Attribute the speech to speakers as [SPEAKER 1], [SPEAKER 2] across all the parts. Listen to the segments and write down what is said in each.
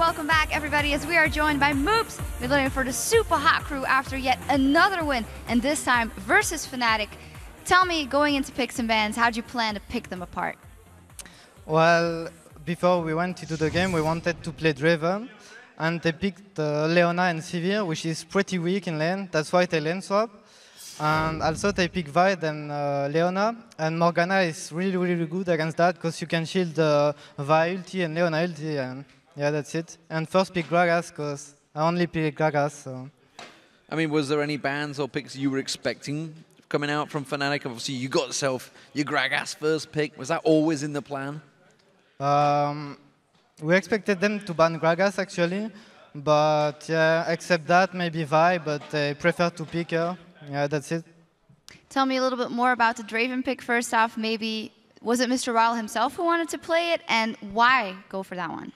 [SPEAKER 1] welcome back everybody as we are joined by Moops. We're looking for the super hot crew after yet another win, and this time versus Fnatic. Tell me, going into picks and bans, how'd you plan to pick them apart?
[SPEAKER 2] Well, before we went into the game, we wanted to play Draven, and they picked Leona and Sivir, which is pretty weak in lane. That's why they lane swap. And also they pick Vi and Leona, and Morgana is really good against that because you can shield Vi ulti and Leona ulti, and yeah, that's it. And first pick Gragas because I only pick Gragas. So.
[SPEAKER 3] I mean, was there any bans or picks you were expecting coming out from Fnatic? Obviously, you got yourself your Gragas first pick. Was that always in the plan?
[SPEAKER 2] We expected them to ban Gragas actually, but yeah, except that maybe Vi, but they prefer to pick her. Yeah, that's it.
[SPEAKER 1] Tell me a little bit more about the Draven pick first off. Maybe, was it Mr. Ryle himself who wanted to play it, and why go for that one?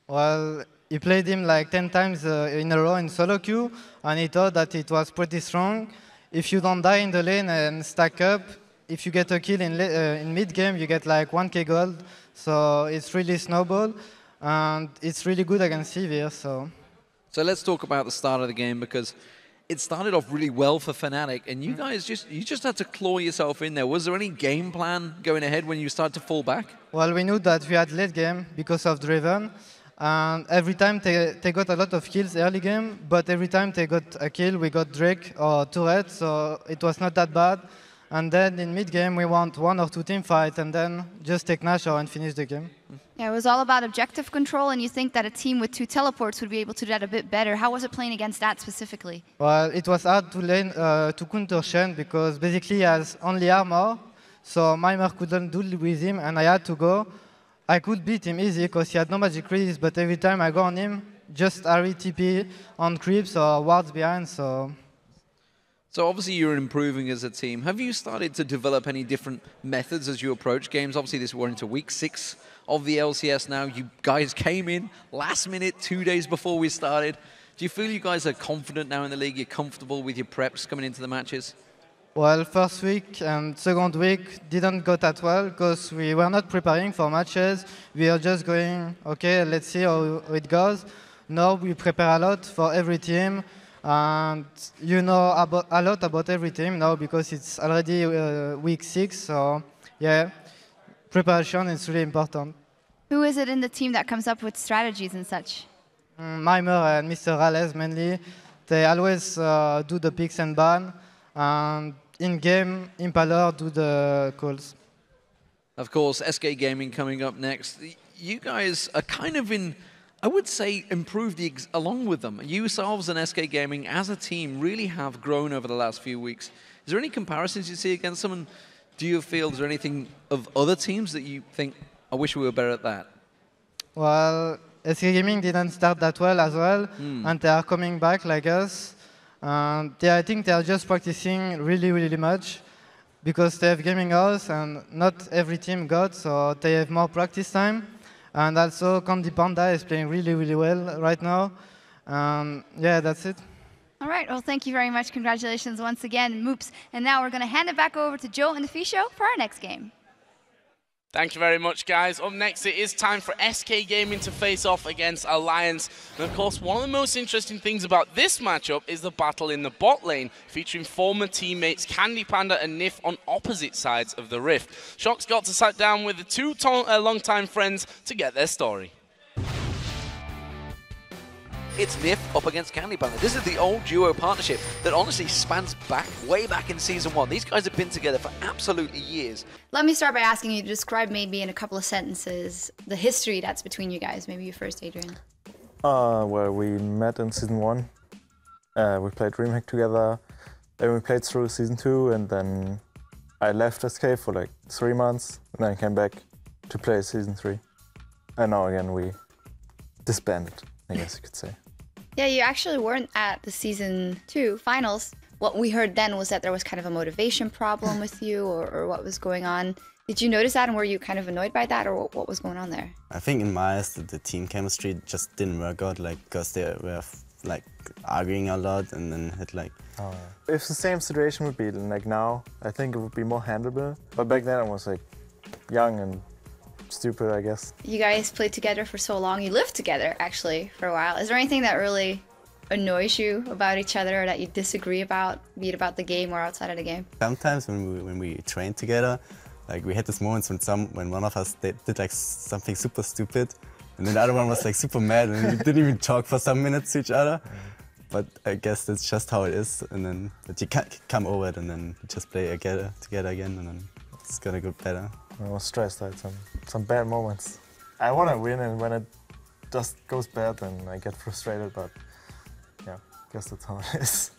[SPEAKER 2] Well, he played him like 10 times in a row in solo queue, and he thought that it was pretty strong. If you don't die in the lane and stack up, if you get a kill in mid-game, you get like 1k gold. So it's really snowball, and it's really good against Sivir. So
[SPEAKER 3] let's talk about the start of the game, because it started off really well for Fnatic, and you guys just had to claw yourself in there. Was there any game plan going ahead when you started to fall back? Well,
[SPEAKER 2] we knew that we had late game because of Draven, and every time they got a lot of kills early game, but every time they got a kill, we got Drake or turret, so it was not that bad. And then in mid game, we want 1 or 2 team fight, and then just take Nashor and finish the game.
[SPEAKER 1] Yeah, it was all about objective control, and you think that a team with 2 teleports would be able to do that a bit better. How was it playing against that specifically?
[SPEAKER 2] Well, it was hard to counter Shen because basically he has only armor, so Mimer couldn't deal with him, and I had to go. I could beat him easy because he had no magic resist, but every time I go on him, just RE TP on creeps or wards behind.
[SPEAKER 3] So obviously you're improving as a team. Have you started to develop any different methods as you approach games? Obviously we're into week 6 of the LCS now. You guys came in last minute, 2 days before we started. Do you feel you guys are confident now in the league? You're comfortable with your preps coming into the matches?
[SPEAKER 2] Well, first week and second week didn't go that well because we were not preparing for matches. We were just going, okay, let's see how it goes. Now we prepare a lot for every team. And you know a lot about every team now because it's already week 6, so yeah, preparation is really important.
[SPEAKER 1] Who is it in the team that comes up with strategies and such?
[SPEAKER 2] Mimer and Mr. Rales mainly. They always do the picks and ban, and in-game, Impaler do the calls.
[SPEAKER 3] Of course, SK Gaming coming up next. You guys are kind of in, I would say, improved along with them. You yourselves and SK Gaming as a team really have grown over the last few weeks. Is there any comparisons you see against them? And do you feel, is there anything of other teams that you think, I wish we were better at that?
[SPEAKER 2] Well, SK Gaming didn't start that well as well, and they are coming back like us. And I think they are just practicing really much because they have gaming house and not every team got, so they have more practice time. And also, Candy Panda is playing really well right now. Yeah, that's it.
[SPEAKER 1] All right, well, thank you very much. Congratulations once again, Moops. And now we're going to hand it back over to Joe and the Fee Show for our next game.
[SPEAKER 4] Thank you very much, guys. Up next, it is time for SK Gaming to face off against Alliance. And of course, one of the most interesting things about this matchup is the battle in the bot lane, featuring former teammates Candy Panda and Nif on opposite sides of the rift. Shock's got to sit down with the two long-time friends to get their story.
[SPEAKER 3] It's Nif up against Candy Panda. This is the old duo partnership that honestly spans back, way back in Season 1. These guys have been together for absolutely years.
[SPEAKER 1] Let me start by asking you to describe maybe in a couple of sentences the history that's between you guys. Maybe you first, Adrian.
[SPEAKER 5] Well, we met in Season 1. We played DreamHack together. Then we played through Season 2, and then I left SK for like 3 months, and then I came back to play Season 3. And now again we disbanded, I guess you could say.
[SPEAKER 1] Yeah, you actually weren't at the Season 2 finals. What we heard then was that there was kind of a motivation problem with you or what was going on. Did you notice that, and were you kind of annoyed by that, or what was going on there?
[SPEAKER 6] I think in my eyes the team chemistry just didn't work out, like, because they were like arguing a lot and then had like...
[SPEAKER 5] Oh. If the same situation would be like now, I think it would be more handleable. But back then I was like young and stupid, I guess.
[SPEAKER 1] You guys played together for so long. You lived together, actually, for a while. Is there anything that really annoys you about each other or that you disagree about, be it about the game or outside of the game?
[SPEAKER 6] Sometimes when we train together, like we had these moments when one of us did like something super stupid, and then the other one was like super mad, and we didn't even talk for some minutes to each other. But I guess that's just how it is, and then but you can't come over it, and then you just play together again, and then it's gonna go better.
[SPEAKER 5] I was stressed. I had some bad moments. I want to win, and when it just goes bad, then I get frustrated. But yeah, I guess that's how it is.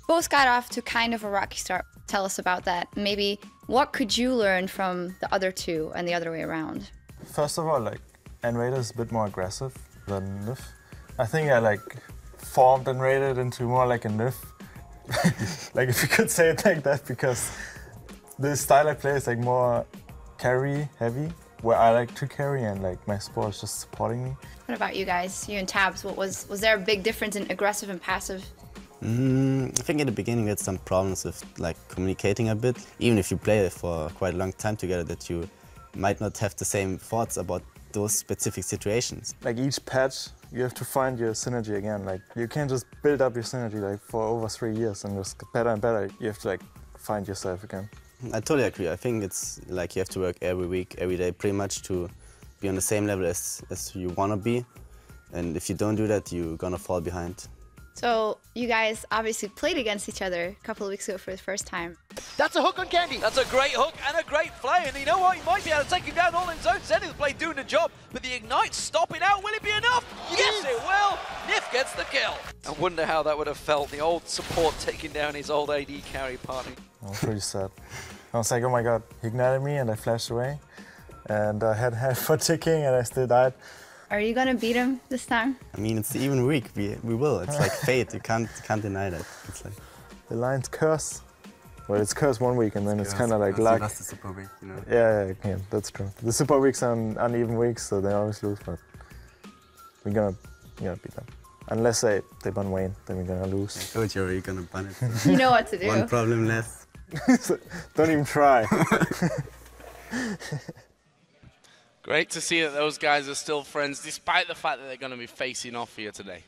[SPEAKER 1] Both got off to kind of a rocky start. Tell us about that. Maybe what could you learn from the other two and the other way around?
[SPEAKER 5] First of all, like N-Rated is a bit more aggressive than NIF. I think I like formed N-Rated into more like a NIF. Like if you could say it like that, because the style I play is like more carry heavy, where I like to carry and like my support is just supporting me.
[SPEAKER 1] What about you guys, you and Tabs? Was there a big difference in aggressive and passive?
[SPEAKER 6] I think in the beginning we had some problems with like communicating a bit. Even if you play for quite a long time together, that you might not have the same thoughts about those specific situations.
[SPEAKER 5] Like each patch, you have to find your synergy again. Like you can't just build up your synergy like for over 3 years and just get better and better. You have to like find yourself again.
[SPEAKER 6] I totally agree. I think it's like you have to work every week, every day, pretty much to be on the same level as you want to be. And if you don't do that, you're gonna fall behind.
[SPEAKER 1] So you guys obviously played against each other a couple of weeks ago for the first time.
[SPEAKER 7] That's a hook on Candy.
[SPEAKER 8] That's a great hook and a great play. And you know what? He might be able to take him down all in his own setting. The play doing the job. But the Ignite stopping out. Will it be enough? Yes, it will. Nif gets the kill. I wonder how that would have felt. The old support taking down his old AD carry partner.
[SPEAKER 5] I was pretty sad. I was like, oh my god, he ignited me and I flashed away. And I had head for ticking and I still died.
[SPEAKER 1] Are you gonna beat him this time?
[SPEAKER 6] I mean, it's the even week. We will. It's like fate. You can't deny that. It's like
[SPEAKER 5] the Lions curse. Well, it's curse 1 week and then it's kind of like
[SPEAKER 6] luck.
[SPEAKER 5] luck.
[SPEAKER 6] That's the super week, you know.
[SPEAKER 5] Yeah, that's true. The super weeks are uneven weeks, so they always lose. But we're gonna beat them. Unless they ban Wayne, then we're gonna lose.
[SPEAKER 6] I told you you're gonna ban it.
[SPEAKER 1] You know what to do.
[SPEAKER 6] One problem less.
[SPEAKER 5] Don't even try.
[SPEAKER 4] Great to see that those guys are still friends, despite the fact that they're going to be facing off here today.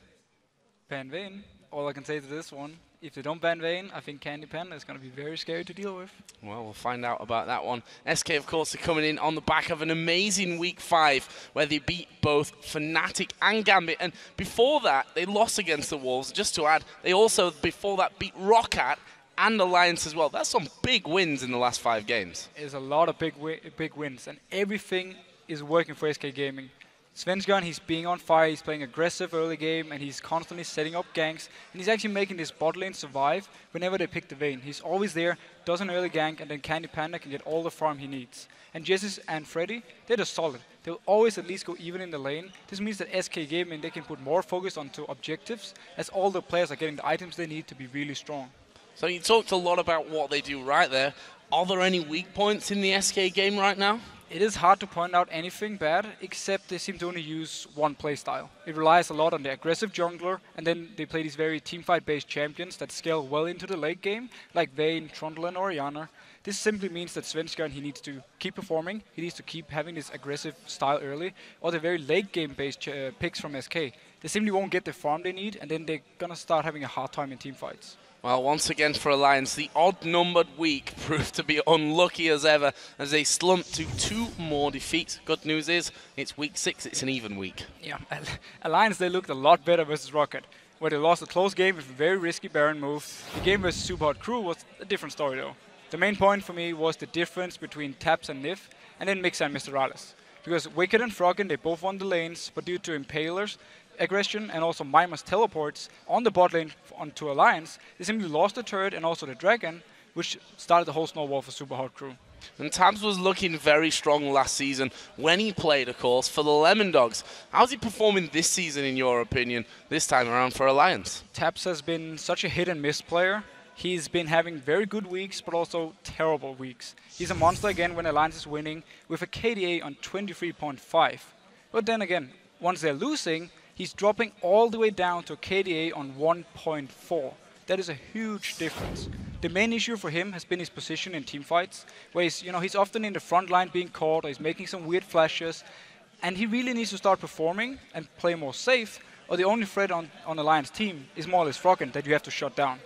[SPEAKER 9] Ban Vayne. All I can say to this one, if they don't ban Vayne, I think Candy Panda is going to be very scary to deal with.
[SPEAKER 4] Well, we'll find out about that one. SK, of course, are coming in on the back of an amazing Week 5, where they beat both Fnatic and Gambit. And before that, they lost against the Wolves. Just to add, they also, before that, beat Roccat and Alliance as well. That's some big wins in the last 5 games.
[SPEAKER 9] There's a lot of big wins, and everything is working for SK Gaming. Svensson, he's being on fire, he's playing aggressive early game, and he's constantly setting up ganks, and he's actually making this bot lane survive whenever they pick the Vayne. He's always there, does an early gank, and then Candy Panda can get all the farm he needs. And Jesus and Freddy, they're just solid. They'll always at least go even in the lane. This means that SK Gaming, they can put more focus onto objectives, as all the players are getting the items they need to be really strong.
[SPEAKER 4] So you talked a lot about what they do right there. Are there any weak points in the SK game right now?
[SPEAKER 9] It is hard to point out anything bad, except they seem to only use one playstyle. It relies a lot on the aggressive jungler, and then they play these very teamfight-based champions that scale well into the late game, like Vayne, Trundle, and Orianna. This simply means that Svensson, he needs to keep performing, he needs to keep having this aggressive style early, or the very late game-based picks from SK. They simply won't get the farm they need, and then they're gonna start having a hard time in teamfights.
[SPEAKER 4] Well, once again for Alliance, the odd-numbered week proved to be unlucky as ever as they slumped to 2 more defeats. Good news is, it's week 6, it's an even week.
[SPEAKER 9] Yeah, Alliance, they looked a lot better versus Rocket, where they lost a close game with a very risky Baron move. The game versus Superhot Crew was a different story though. The main point for me was the difference between Taps and Nif, and then Mixa and Mr. Rales. Because Wicked and Froggen, they both won the lanes, but due to Impalers, aggression and also Mimer's teleports on the bot lane onto Alliance, they simply lost the turret and also the dragon, which started the whole snowball for Superhot Crew.
[SPEAKER 4] And Tabs was looking very strong last season when he played, of course, for the Lemon Dogs. How's he performing this season, in your opinion, this time around for Alliance?
[SPEAKER 9] Tabs has been such a hit and miss player. He's been having very good weeks, but also terrible weeks. He's a monster again when Alliance is winning, with a KDA on 23.5. But then again, once they're losing, he's dropping all the way down to a KDA on 1.4. That is a huge difference. The main issue for him has been his position in team fights, where he's often in the front line being caught, or he's making some weird flashes, and he really needs to start performing and play more safe, or the only threat on Alliance team is more or less Froggen that you have to shut down.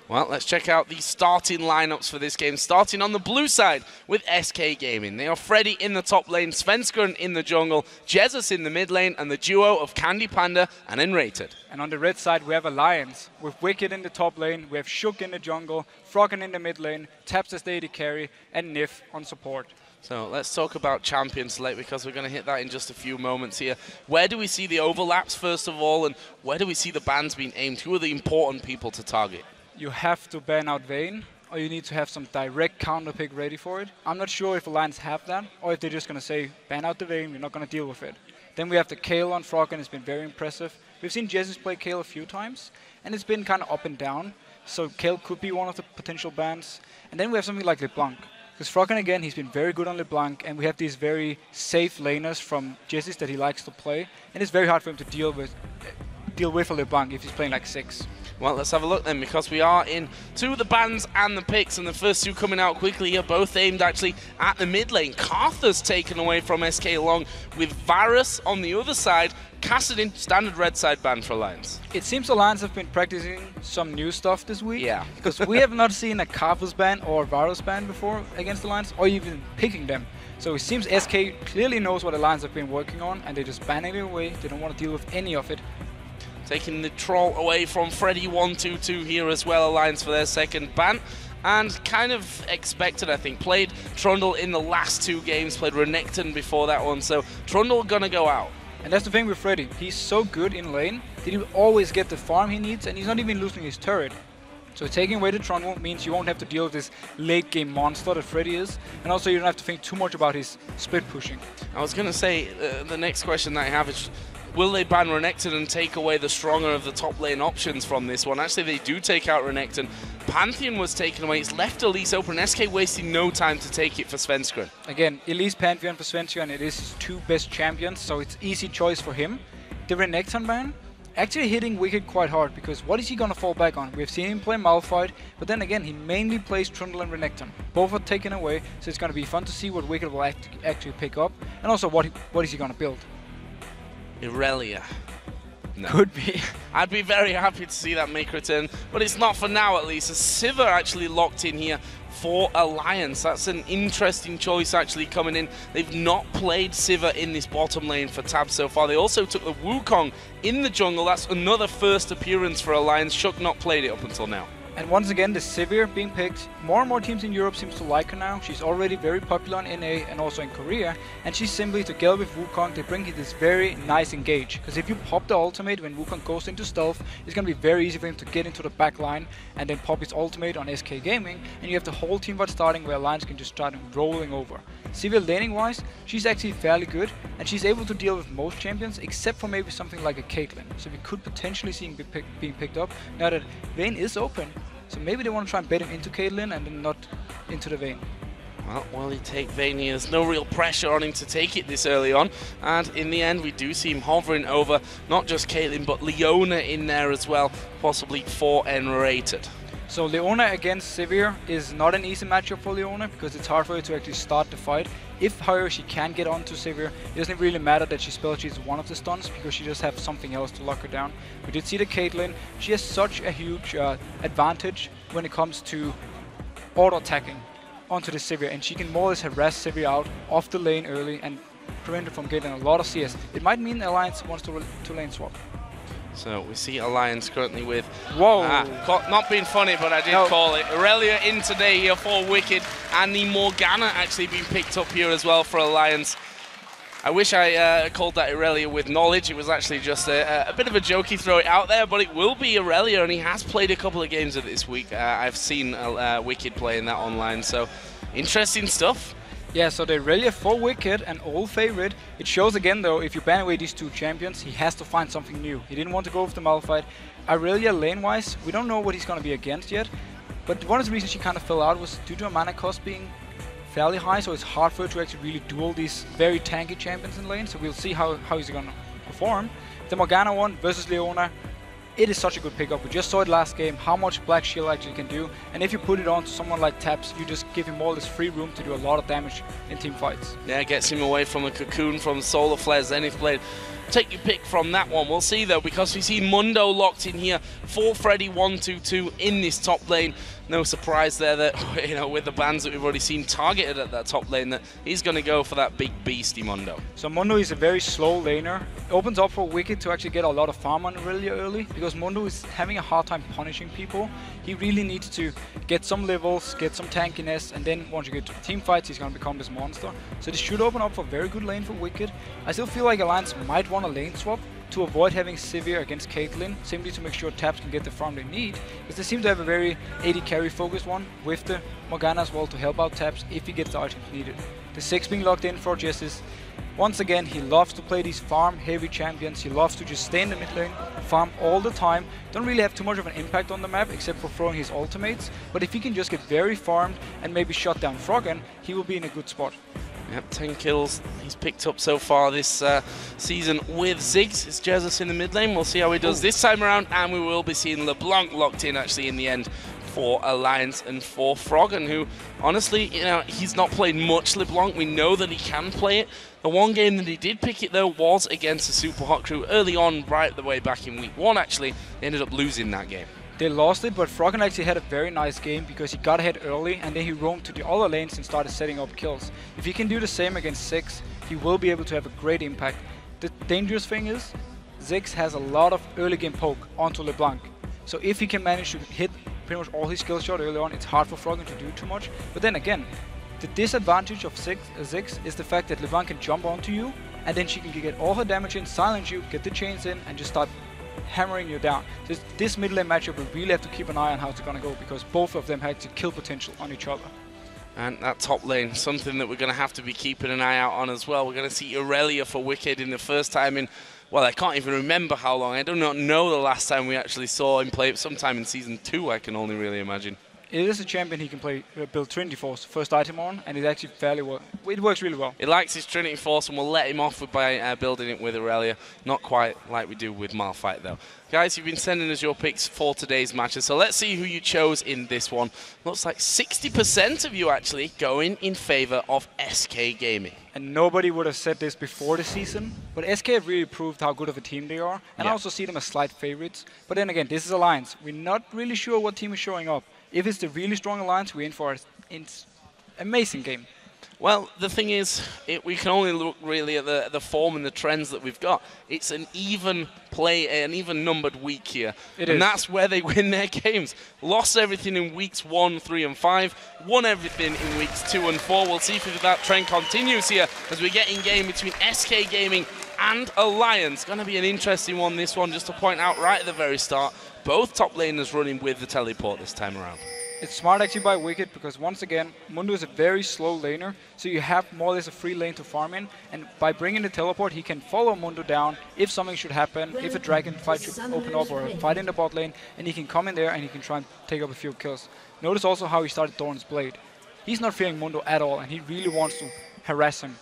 [SPEAKER 4] Well, let's check out the starting lineups for this game. Starting on the blue side with SK Gaming. They are Freddy in the top lane, Svenskeren in the jungle, Jesus in the mid lane, and the duo of Candy Panda and Enrated.
[SPEAKER 9] And on the red side, we have Alliance with Wicked in the top lane, we have Shook in the jungle, Froggen in the mid lane, Taps as the AD carry, and Nif on support.
[SPEAKER 4] So let's talk about champion select, because we're going to hit that in just a few moments here. Where do we see the overlaps, first of all, and where do we see the bans being aimed? Who are the important people to target?
[SPEAKER 9] You have to ban out Vayne, or you need to have some direct counter pick ready for it. I'm not sure if Alliance have that, or if they're just going to say, ban out the Vayne, we're not going to deal with it. Then we have the Kayle on Froggen, it's been very impressive. We've seen Jesus play Kayle a few times, and it's been kind of up and down. So Kayle could be one of the potential bans. And then we have something like LeBlanc. Because Froggen, again, he's been very good on LeBlanc, and we have these very safe laners from Jesus that he likes to play. And it's very hard for him to deal with a LeBlanc if he's playing like 6.
[SPEAKER 4] Well, let's have a look then, because we are in two of the bans and the picks, and the first two coming out quickly here, both aimed actually at the mid lane. Cartha's taken away from SK Long, with Varus on the other side. Kassadin, standard red side ban for Alliance.
[SPEAKER 9] It seems Alliance have been practicing some new stuff this week.
[SPEAKER 4] Yeah.
[SPEAKER 9] Because we have not seen a Cartha's ban or Varus ban before against Alliance, or even picking them. So it seems SK clearly knows what Alliance have been working on, and they're just banning it away. They don't want to deal with any of it.
[SPEAKER 4] Taking the troll away from Freddy 122 here as well, Alliance for their second ban. And kind of expected, I think. Played Trundle in the last 2 games, played Renekton before that one, so Trundle gonna go out.
[SPEAKER 9] And that's the thing with Freddy. He's so good in lane that he will always get the farm he needs, and he's not even losing his turret. So taking away the Trundle means you won't have to deal with this late game monster that Freddy is, and also you don't have to think too much about his split pushing.
[SPEAKER 4] I was gonna say, the next question that I have is, will they ban Renekton and take away the stronger of the top lane options from this one? Actually, they do take out Renekton. Pantheon was taken away. It's left Elise open. SK wasting no time to take it for Svenskeren.
[SPEAKER 9] Again, Elise Pantheon for Svenskeren. It is his 2 best champions, so it's easy choice for him. The Renekton ban actually hitting Wicked quite hard, because what is he going to fall back on? We've seen him play Malphite, but then again, he mainly plays Trundle and Renekton. Both are taken away, so it's going to be fun to see what Wicked will actually pick up, and also what is he going to build.
[SPEAKER 4] Irelia. No.
[SPEAKER 9] Could be.
[SPEAKER 4] I'd be very happy to see that make return, but it's not for now at least. As Sivir actually locked in here for Alliance. That's an interesting choice actually coming in. They've not played Sivir in this bottom lane for Tab so far. They also took the Wukong in the jungle. That's another first appearance for Alliance. Shook not played it up until now.
[SPEAKER 9] And once again, the Sivir being picked. More and more teams in Europe seems to like her now. She's already very popular in NA and also in Korea. And she's simply, together with Wukong, they bring you this very nice engage. Because if you pop the ultimate when Wukong goes into stealth, it's going to be very easy for him to get into the back line and then pop his ultimate on SK Gaming. And you have the whole team fight starting where Alliance can just start rolling over. Sivir laning wise, she's actually fairly good. And she's able to deal with most champions except for maybe something like a Caitlyn. So we could potentially see him being picked up now that Vayne is open. So maybe they want to try and bait him into Caitlyn and then not into the Vayne.
[SPEAKER 4] Well, will he take Vayne? There's no real pressure on him to take it this early on. And in the end, we do see him hovering over not just Caitlyn, but Leona in there as well, possibly for Enrated.
[SPEAKER 9] So Leona against Sivir is not an easy matchup for Leona because it's hard for her to actually start the fight. If, however, she can get onto Sivir, it doesn't really matter that she spell cheats one of the stuns because she just has something else to lock her down. We did see the Caitlyn. She has such a huge advantage when it comes to auto-attacking onto the Sivir, and she can more or less harass Sivir out off the lane early and prevent her from getting a lot of CS. It might mean Alliance wants to lane swap.
[SPEAKER 4] So we see Alliance currently with...
[SPEAKER 9] Whoa!
[SPEAKER 4] Not being funny, but I did call it. Irelia in today here for Wicked, and the Morgana actually being picked up here as well for Alliance. I wish I called that Irelia with knowledge. It was actually just a bit of a jokey throw it out there, but it will be Irelia, and he has played a couple of games of it this week. I've seen Wicked playing that online, so interesting stuff.
[SPEAKER 9] Yeah, so the Irelia for Wicked, an old favorite. It shows again though, if you ban away these 2 champions, he has to find something new. He didn't want to go with the Malphite. Irelia lane-wise, we don't know what he's going to be against yet, but one of the reasons she kind of fell out was due to a mana cost being fairly high, so it's hard for her to actually really duel these very tanky champions in lane, so we'll see how he's going to perform. The Morgana one versus Leona, it is such a good pickup. We just saw it last game, how much Black Shield actually can do. And if you put it on to someone like Taps, you just give him all this free room to do a lot of damage in team fights.
[SPEAKER 4] Yeah, gets him away from the cocoon, from Solar Flare, Zenith Blade. Take your pick from that one. We'll see though, because we see Mundo locked in here for Freddy 122 in this top lane. No surprise there that, you know, with the bans that we've already seen targeted at that top lane, that he's going to go for that big beastie Mundo.
[SPEAKER 9] So Mundo is a very slow laner. It opens up for Wicked to actually get a lot of farm on really early, because Mundo is having a hard time punishing people. He really needs to get some levels, get some tankiness, and then once you get to the team fights, he's going to become this monster. So this should open up for a very good lane for Wicked. I still feel like Alliance might want a lane swap to avoid having Sivir against Caitlyn, simply to make sure Taps can get the farm they need, because they seem to have a very AD carry focused one with the Morgana as well to help out Taps if he gets the items needed. The 6 being locked in for Jessis. Once again, he loves to play these farm heavy champions. He loves to just stay in the mid lane, farm all the time, don't really have too much of an impact on the map except for throwing his ultimates, but if he can just get very farmed and maybe shut down Froggen, he will be in a good spot.
[SPEAKER 4] Yep, 10 kills he's picked up so far this season with Ziggs. It's Jesus in the mid lane. We'll see how he does this time around, and we will be seeing LeBlanc locked in actually in the end for Alliance and for Froggen, who honestly, you know, he's not played much LeBlanc. We know that he can play it. The one game that he did pick it though was against the Super Hot Crew early on, right the way back in week 1 actually. They ended up losing that game.
[SPEAKER 9] They lost it, but Froggen actually had a very nice game because he got ahead early and then he roamed to the other lanes and started setting up kills. If he can do the same against Ziggs, he will be able to have a great impact. The dangerous thing is, Ziggs has a lot of early game poke onto LeBlanc. So if he can manage to hit pretty much all his skill shot early on, it's hard for Froggen to do too much. But then again, the disadvantage of Ziggs is the fact that LeBlanc can jump onto you and then she can get all her damage in, silence you, get the chains in, and just start hammering you down. This mid lane matchup, we really have to keep an eye on how it's going to go, because both of them had to kill potential on each other.
[SPEAKER 4] And that top lane, something that we're going to have to be keeping an eye out on as well. We're going to see Aurelia for Wicked in the first time in, well, I can't even remember how long. I do not know the last time we actually saw him play. Sometime in Season 2, I can only really imagine.
[SPEAKER 9] It is a champion he can play, build Trinity Force first item on, and it's actually fairly well. It works really well.
[SPEAKER 4] He likes his Trinity Force, and we'll let him off by building it with Aurelia. Not quite like we do with Malphite, though. Guys, you've been sending us your picks for today's matches, so let's see who you chose in this one. Looks like 60% of you actually going in favor of SK Gaming.
[SPEAKER 9] And nobody would have said this before the season, but SK have really proved how good of a team they are, and I also see them as slight favorites. But then again, this is Alliance. We're not really sure what team is showing up. If it's the really strong Alliance, we're in for an amazing game.
[SPEAKER 4] Well, the thing is, we can only look really at the form and the trends that we've got. It's an even play, an even numbered week here. And that's where they win their games. Lost everything in weeks 1, 3, and 5. Won everything in weeks 2 and 4. We'll see if that trend continues here as we get in game between SK Gaming and Alliance. Going to be an interesting one, this one, just to point out right at the very start. Both top laners running with the teleport this time around.
[SPEAKER 9] It's smart actually by Wicked, because once again, Mundo is a very slow laner, so you have more or less a free lane to farm in, and by bringing the teleport, he can follow Mundo down if something should happen, if a dragon fight should open up or a fight in the bot lane, and he can come in there and he can try and take up a few kills. Notice also how he started Thorn's Blade. He's not fearing Mundo at all, and he really wants to harass him.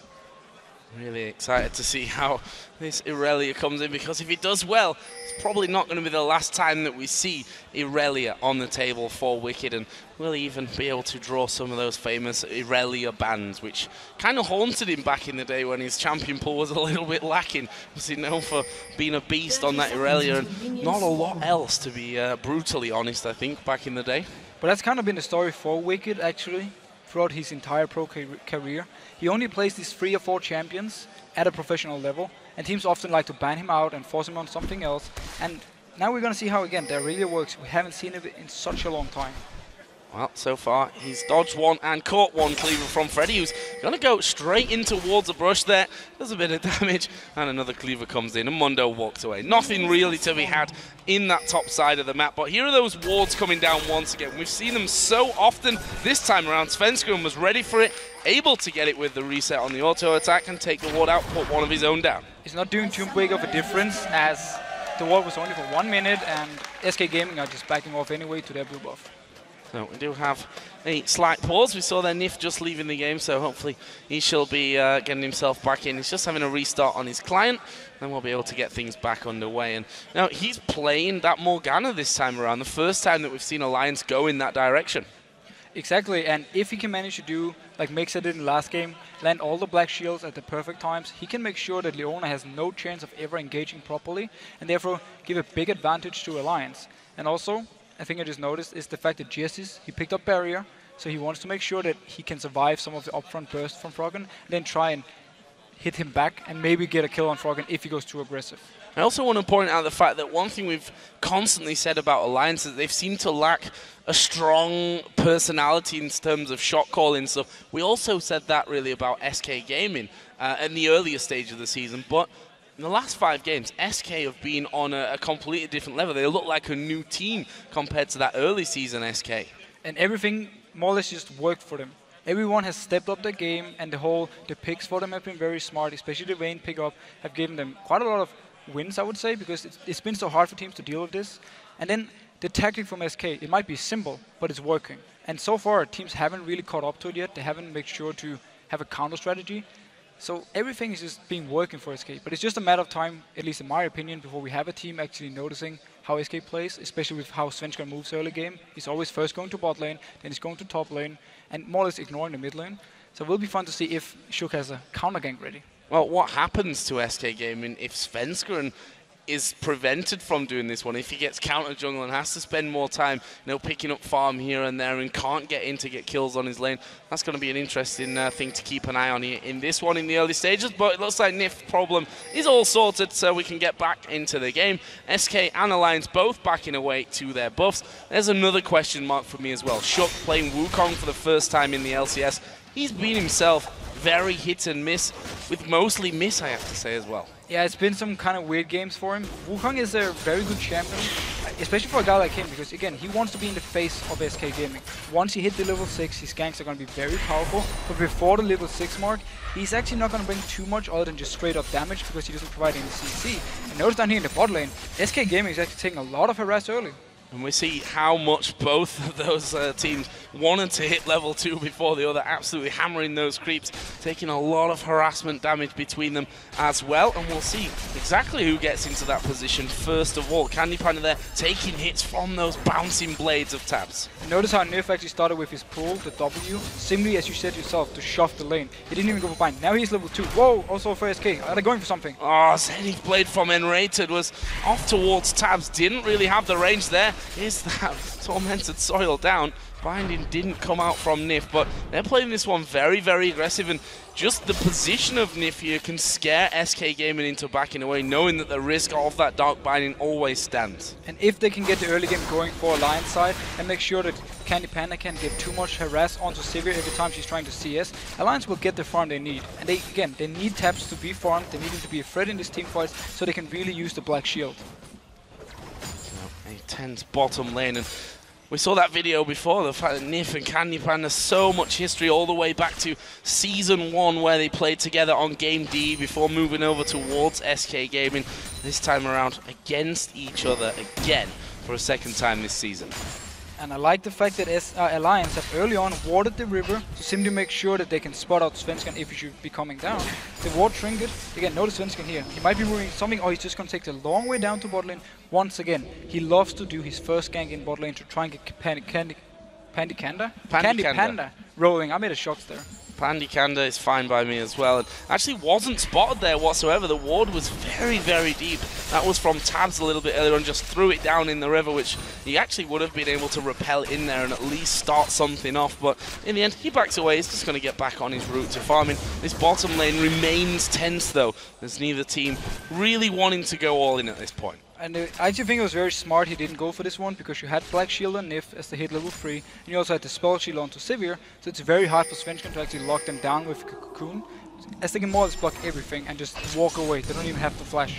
[SPEAKER 4] Really excited to see how this Aurelia comes in, because if he does well, it's probably not going to be the last time that we see Aurelia on the table for Wicked, and we'll even be able to draw some of those famous Aurelia bans, which kind of haunted him back in the day when his champion pool was a little bit lacking. Was he known for being a beast on that Aurelia, and not a lot else, to be brutally honest, I think, back in the day.
[SPEAKER 9] But that's kind of been the story for Wicked, actually, throughout his entire pro career. He only plays these 3 or 4 champions at a professional level, and teams often like to ban him out and force him on something else. And now we're going to see how, again, that really works. We haven't seen it in such a long time.
[SPEAKER 4] Well, so far, he's dodged one and caught one cleaver from Freddy, who's going to go straight in towards the brush there. Does a bit of damage, and another cleaver comes in, and Mundo walks away. Nothing really to be had in that top side of the map, but here are those wards coming down once again. We've seen them so often this time around. Svenskrum was ready for it, able to get it with the reset on the auto attack and take the ward out, put one of his own down.
[SPEAKER 9] It's not doing too big of a difference, as the ward was only for 1 minute, and SK Gaming are just backing off anyway to their blue buff.
[SPEAKER 4] So we do have a slight pause. We saw there Nif just leaving the game, so hopefully he shall be getting himself back in. He's just having a restart on his client, and we'll be able to get things back underway. And now he's playing that Morgana this time around, the first time that we've seen Alliance go in that direction.
[SPEAKER 9] Exactly, and if he can manage to do, like Mixa did in the last game, land all the black shields at the perfect times, he can make sure that Leona has no chance of ever engaging properly, and therefore give a big advantage to Alliance. And also, I think I just noticed, is the fact that Jessis, he picked up barrier, so he wants to make sure that he can survive some of the upfront bursts from Froggen, then try and hit him back and maybe get a kill on Froggen if he goes too aggressive.
[SPEAKER 4] I also want to point out the fact that one thing we've constantly said about Alliance is they've seemed to lack a strong personality in terms of shot calling. So we also said that really about SK Gaming in the earlier stage of the season. But in the last 5 games, SK have been on a completely different level. They look like a new team compared to that early season SK.
[SPEAKER 9] And everything more or less just worked for them. Everyone has stepped up their game, and the picks for them have been very smart, especially the Vayne pickup have given them quite a lot of wins, I would say, because it's been so hard for teams to deal with this. And then the tactic from SK, it might be simple, but it's working. And so far, teams haven't really caught up to it yet. They haven't made sure to have a counter strategy. So everything is just been working for SK. But it's just a matter of time, at least in my opinion, before we have a team actually noticing how SK plays, especially with how Svenskar moves early game. He's always first going to bot lane, then he's going to top lane, and more or less ignoring the mid lane. So it will be fun to see if Shook has a counter gank ready.
[SPEAKER 4] Well, what happens to SK Gaming if Svenskar is prevented from doing this one? If he gets counter jungle and has to spend more time, picking up farm here and there and can't get in to get kills on his lane, that's going to be an interesting thing to keep an eye on here in this one in the early stages. But it looks like Nif's problem is all sorted, so we can get back into the game. SK and Alliance both backing away to their buffs. There's another question mark for me as well. Shook playing Wukong for the first time in the LCS. He's been himself very hit and miss, with mostly miss, I have to say, as well.
[SPEAKER 9] Yeah, it's been some kind of weird games for him. Wukong is a very good champion, especially for a guy like him, because again, he wants to be in the face of SK Gaming. Once he hit the level 6, his ganks are going to be very powerful, but before the level 6 mark, he's actually not going to bring too much other than just straight up damage, because he doesn't provide any CC. And notice down here in the bot lane, SK Gaming is actually taking a lot of harass early.
[SPEAKER 4] And we see how much both of those teams wanted to hit level 2 before the other, absolutely hammering those creeps, taking a lot of harassment damage between them as well. And we'll see exactly who gets into that position first of all. Candy Panda there taking hits from those bouncing blades of tabs.
[SPEAKER 9] And notice how Nif actually started with his pull, the W, simply as you said yourself, to shove the lane. He didn't even go for bind. Now he's level 2. Whoa, also for SK. Are they going for something?
[SPEAKER 4] Oh, Zenith Blade from Enrated was off towards tabs. Didn't really have the range there. Is that Tormented Soil down? Binding didn't come out from Nif, but they're playing this one very, very aggressive, and just the position of Nif here can scare SK Gaming into backing away, knowing that the risk of that Dark Binding always stands.
[SPEAKER 9] And if they can get the early game going for Alliance side and make sure that Candy Panda can't get too much harass onto Sivir every time she's trying to CS, Alliance will get the farm they need. And they need taps to be farmed, they need them to be a threat in this team fight so they can really use the Black Shield.
[SPEAKER 4] A tense bottom lane, and we saw that video before, the fact that Nif and Candy Panda, so much history all the way back to Season 1 where they played together on Game D before moving over towards SK Gaming, this time around against each other again for a second time this season.
[SPEAKER 9] And I like the fact that Alliance have early on warded the river to simply make sure that they can spot out Svenskan if he should be coming down. The ward trinket, again, notice Svenskan here. He might be moving something, or he's just going to take the long way down to bot lane. Once again, he loves to do his first gank in bot lane to try and get Candy Panda rolling. I made a shock there.
[SPEAKER 4] Pandy Kanda is fine by me as well. And actually wasn't spotted there whatsoever. The ward was very, very deep. That was from Tabs a little bit earlier on, just threw it down in the river, which he actually would have been able to repel in there and at least start something off. But in the end, he backs away. He's just going to get back on his route to farming. This bottom lane remains tense, though. There's neither team really wanting to go all in at this point.
[SPEAKER 9] And I actually think it was very smart he didn't go for this one, because you had Black Shield on Nif as they hit level 3, and you also had the Spell Shield onto Sivir, so it's very hard for Svenskan to actually lock them down with Cocoon, as they can more or less block everything and just walk away. They don't even have to flash.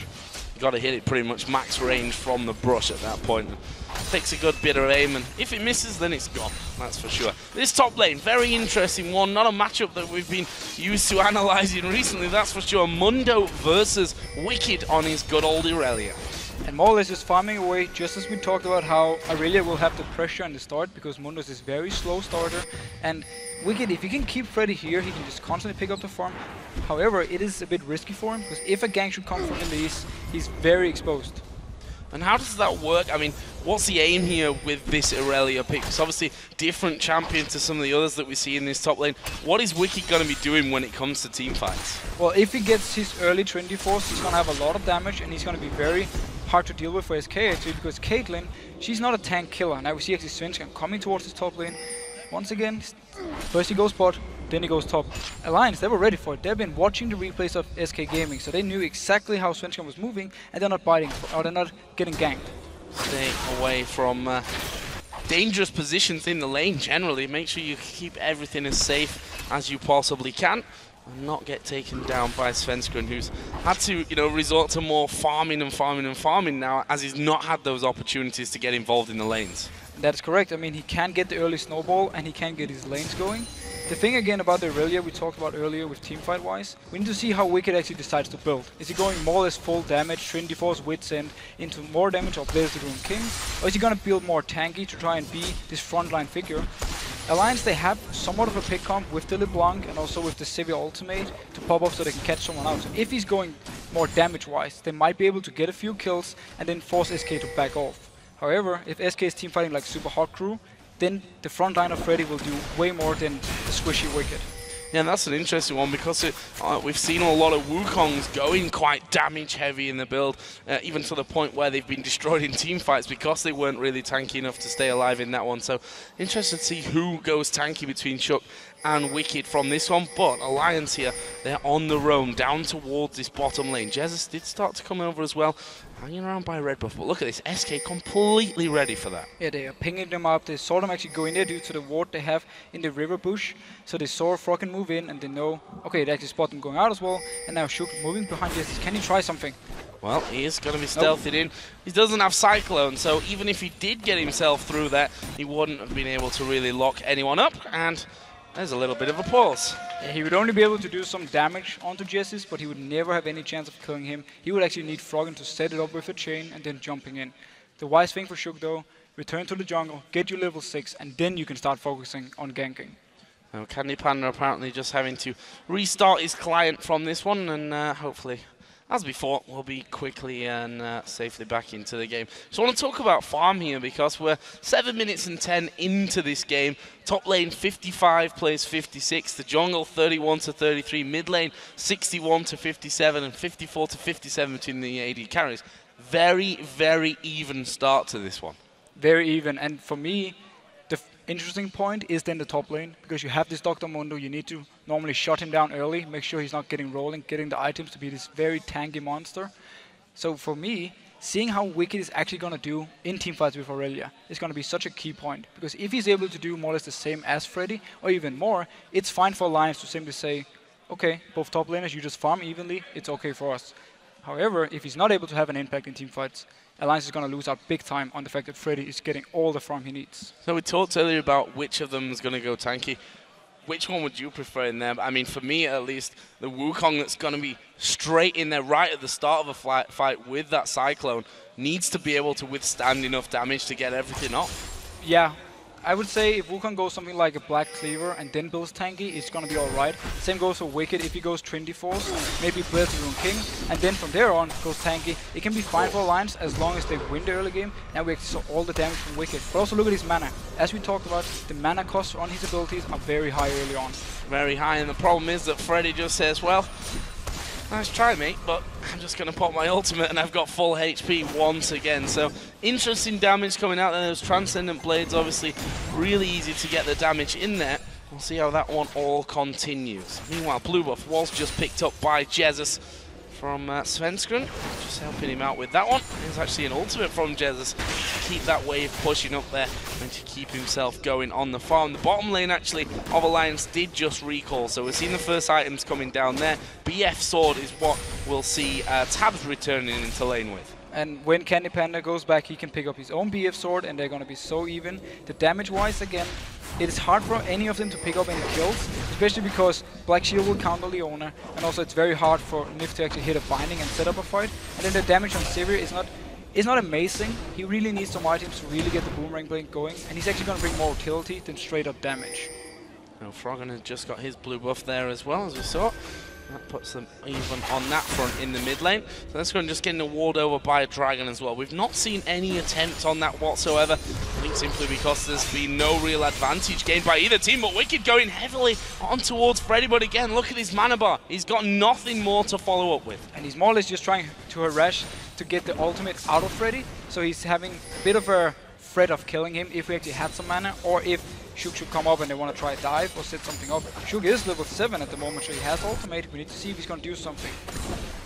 [SPEAKER 4] You got to hit it pretty much max range from the brush at that point. It takes a good bit of aim, and if it misses, then it's gone, that's for sure. This top lane, very interesting one, not a matchup that we've been used to analysing recently, that's for sure. Mundo versus Wicked on his good old Irelia.
[SPEAKER 9] and more or less just farming away, just as we talked about how Aurelia will have the pressure in the start because Mundus is very slow starter, and Wicked, if he can keep Freddy here, he can just constantly pick up the farm. However, it is a bit risky for him because if a gank should come from Elise, he's very exposed.
[SPEAKER 4] And how does that work? I mean, what's the aim here with this Aurelia pick? It's obviously different champion to some of the others that we see in this top lane. What is Wicked going to be doing when it comes to team fights?
[SPEAKER 9] Well, if he gets his early 24s, he's going to have a lot of damage and he's going to be very hard to deal with for SK actually, because Caitlyn, she's not a tank killer. Now we see actually Svenskan coming towards his top lane. Once again, first he goes bot, then he goes top. Alliance, they were ready for it. They've been watching the replays of SK Gaming, so they knew exactly how Svenskan was moving, and they're not biting, or they're not getting ganked.
[SPEAKER 4] Stay away from dangerous positions in the lane generally. Make sure you keep everything as safe as you possibly can and not get taken down by Svenskan, who's had to, resort to more farming and farming and farming now, as he's not had those opportunities to get involved in the lanes.
[SPEAKER 9] That's correct. I mean, he can get the early snowball and he can get his lanes going. The thing again about the Aurelia we talked about earlier with teamfight wise, we need to see how Wicked actually decides to build. Is he going more or less full damage, 24's Wits End into more damage or players to doing Kings? Or is he going to build more tanky to try and be this frontline figure? Alliance, they have somewhat of a pick comp with the LeBlanc and also with the Sivir ultimate to pop off so they can catch someone out. So if he's going more damage wise, they might be able to get a few kills and then force SK to back off. However, if SK is teamfighting like super hot crew, then the front line of Freddy will do way more than the squishy Wicked.
[SPEAKER 4] Yeah, and that's an interesting one because we've seen a lot of Wukongs going quite damage heavy in the build, even to the point where they've been destroyed in team fights because they weren't really tanky enough to stay alive in that one. So interested to see who goes tanky between Shook and Wicked from this one. But Alliance here, they're on the roam down towards this bottom lane. Jesus did start to come over as well, hanging around by red buff. But look at this, SK completely ready for that.
[SPEAKER 9] Yeah, they are pinging them up. They saw them actually go in there due to the ward they have in the river bush. So they saw Froggen move in and they know, okay, they actually spot them going out as well. And now Shook moving behind this. Can he try something?
[SPEAKER 4] Well, he is going to be stealthed in. He doesn't have Cyclone, so even if he did get himself through that, he wouldn't have been able to really lock anyone up. And there's a little bit of a pause.
[SPEAKER 9] Yeah, he would only be able to do some damage onto Jessis, but he would never have any chance of killing him. He would actually need Froggen to set it up with a chain and then jumping in. The wise thing for Shook though, return to the jungle, get you level 6, and then you can start focusing on ganking.
[SPEAKER 4] Now, Candy Panda apparently just having to restart his client from this one, and hopefully, as before, we'll be quickly and safely back into the game. So I want to talk about farm here because we're 7 minutes and 10 into this game. Top lane 55 plays 56, the jungle 31 to 33, mid lane 61 to 57, and 54 to 57 between the AD carries. Very, very even start to this one.
[SPEAKER 9] Very even, and for me, the interesting point is then the top lane, because you have this Dr. Mundo, you need to normally shut him down early, make sure he's not getting rolling, getting the items to be this very tanky monster. So for me, seeing how Wicked is actually going to do in teamfights with Aurelia is going to be such a key point, because if he's able to do more or less the same as Freddy, or even more, it's fine for Alliance to simply say, okay, both top laners, you just farm evenly, it's okay for us. However, if he's not able to have an impact in teamfights, Alliance is going to lose out big time on the fact that Freddy is getting all the farm he needs.
[SPEAKER 4] So we talked earlier about which of them is going to go tanky. Which one would you prefer in there? I mean, for me at least, the Wukong that's going to be straight in there right at the start of a fight with that Cyclone needs to be able to withstand enough damage to get everything off.
[SPEAKER 9] Yeah, I would say if Wukong goes something like a Black Cleaver and then builds tanky, it's going to be alright. Same goes for Wicked. If he goes 24s, maybe plays the Rune King, and then from there on goes tanky, it can be fine for Alliance as long as they win the early game. Now we actually saw all the damage from Wicked. But also look at his mana. As we talked about, the mana costs on his abilities are very high early on.
[SPEAKER 4] Very high, and the problem is that Freddy just says, well, nice try, mate, but I'm just going to pop my ultimate and I've got full HP once again. So interesting damage coming out there. Those Transcendent Blades, obviously really easy to get the damage in there. We'll see how that one all continues. Meanwhile, blue buff was just picked up by Jesus from Svenskan, just helping him out with that one. There's actually an ultimate from Jesus to keep that wave pushing up there and to keep himself going on the farm. The bottom lane actually of Alliance did just recall, so we're seeing the first items coming down there. BF Sword is what we'll see Tabs returning into lane with.
[SPEAKER 9] And when Candy Panda goes back, he can pick up his own BF Sword, and they're going to be so even. The damage-wise, again, it is hard for any of them to pick up any kills, especially because Black Shield will counter Leona, and also it's very hard for Nif to actually hit a binding and set up a fight. And then the damage on Sivir is not It's not amazing. He really needs some items to really get the boomerang blade going, and he's actually going to bring more utility than straight up damage.
[SPEAKER 4] Now Froggen has just got his blue buff there as well, as we saw. That puts them even on that front in the mid lane. So that's going to just getting a ward over by a dragon as well. We've not seen any attempt on that whatsoever. I think simply because there's been no real advantage gained by either team. But Wicked going heavily on towards Freddy. But again, look at his mana bar. He's got nothing more to follow up with.
[SPEAKER 9] And he's more or less just trying to harass to get the ultimate out of Freddy. So he's having a bit of a threat of killing him if we actually had some mana, or if Shug should come up and they want to try dive or set something up. Shug is level 7 at the moment, so he has ultimate. We need to see if he's going to do something.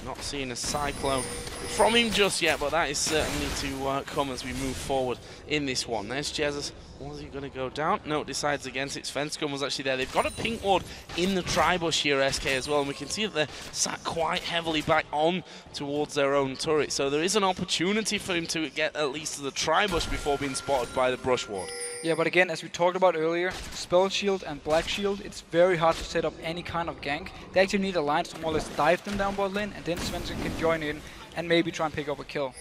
[SPEAKER 4] Not seeing a Cyclone from him just yet, but that is certainly to come as we move forward in this one. There's Jesus. Was he going to go down? No, decides against it. Svensson was actually there. They've got a pink ward in the tri-bush here, SK, as well, and we can see that they're sat quite heavily back on towards their own turret. So there is an opportunity for him to get at least to the tri-bush before being spotted by the brush ward.
[SPEAKER 9] Yeah, but again, as we talked about earlier, Spell Shield and Black Shield, it's very hard to set up any kind of gank. They actually need a line to more or less dive them down bot lane, and then Svensson can join in and maybe try and pick up a kill.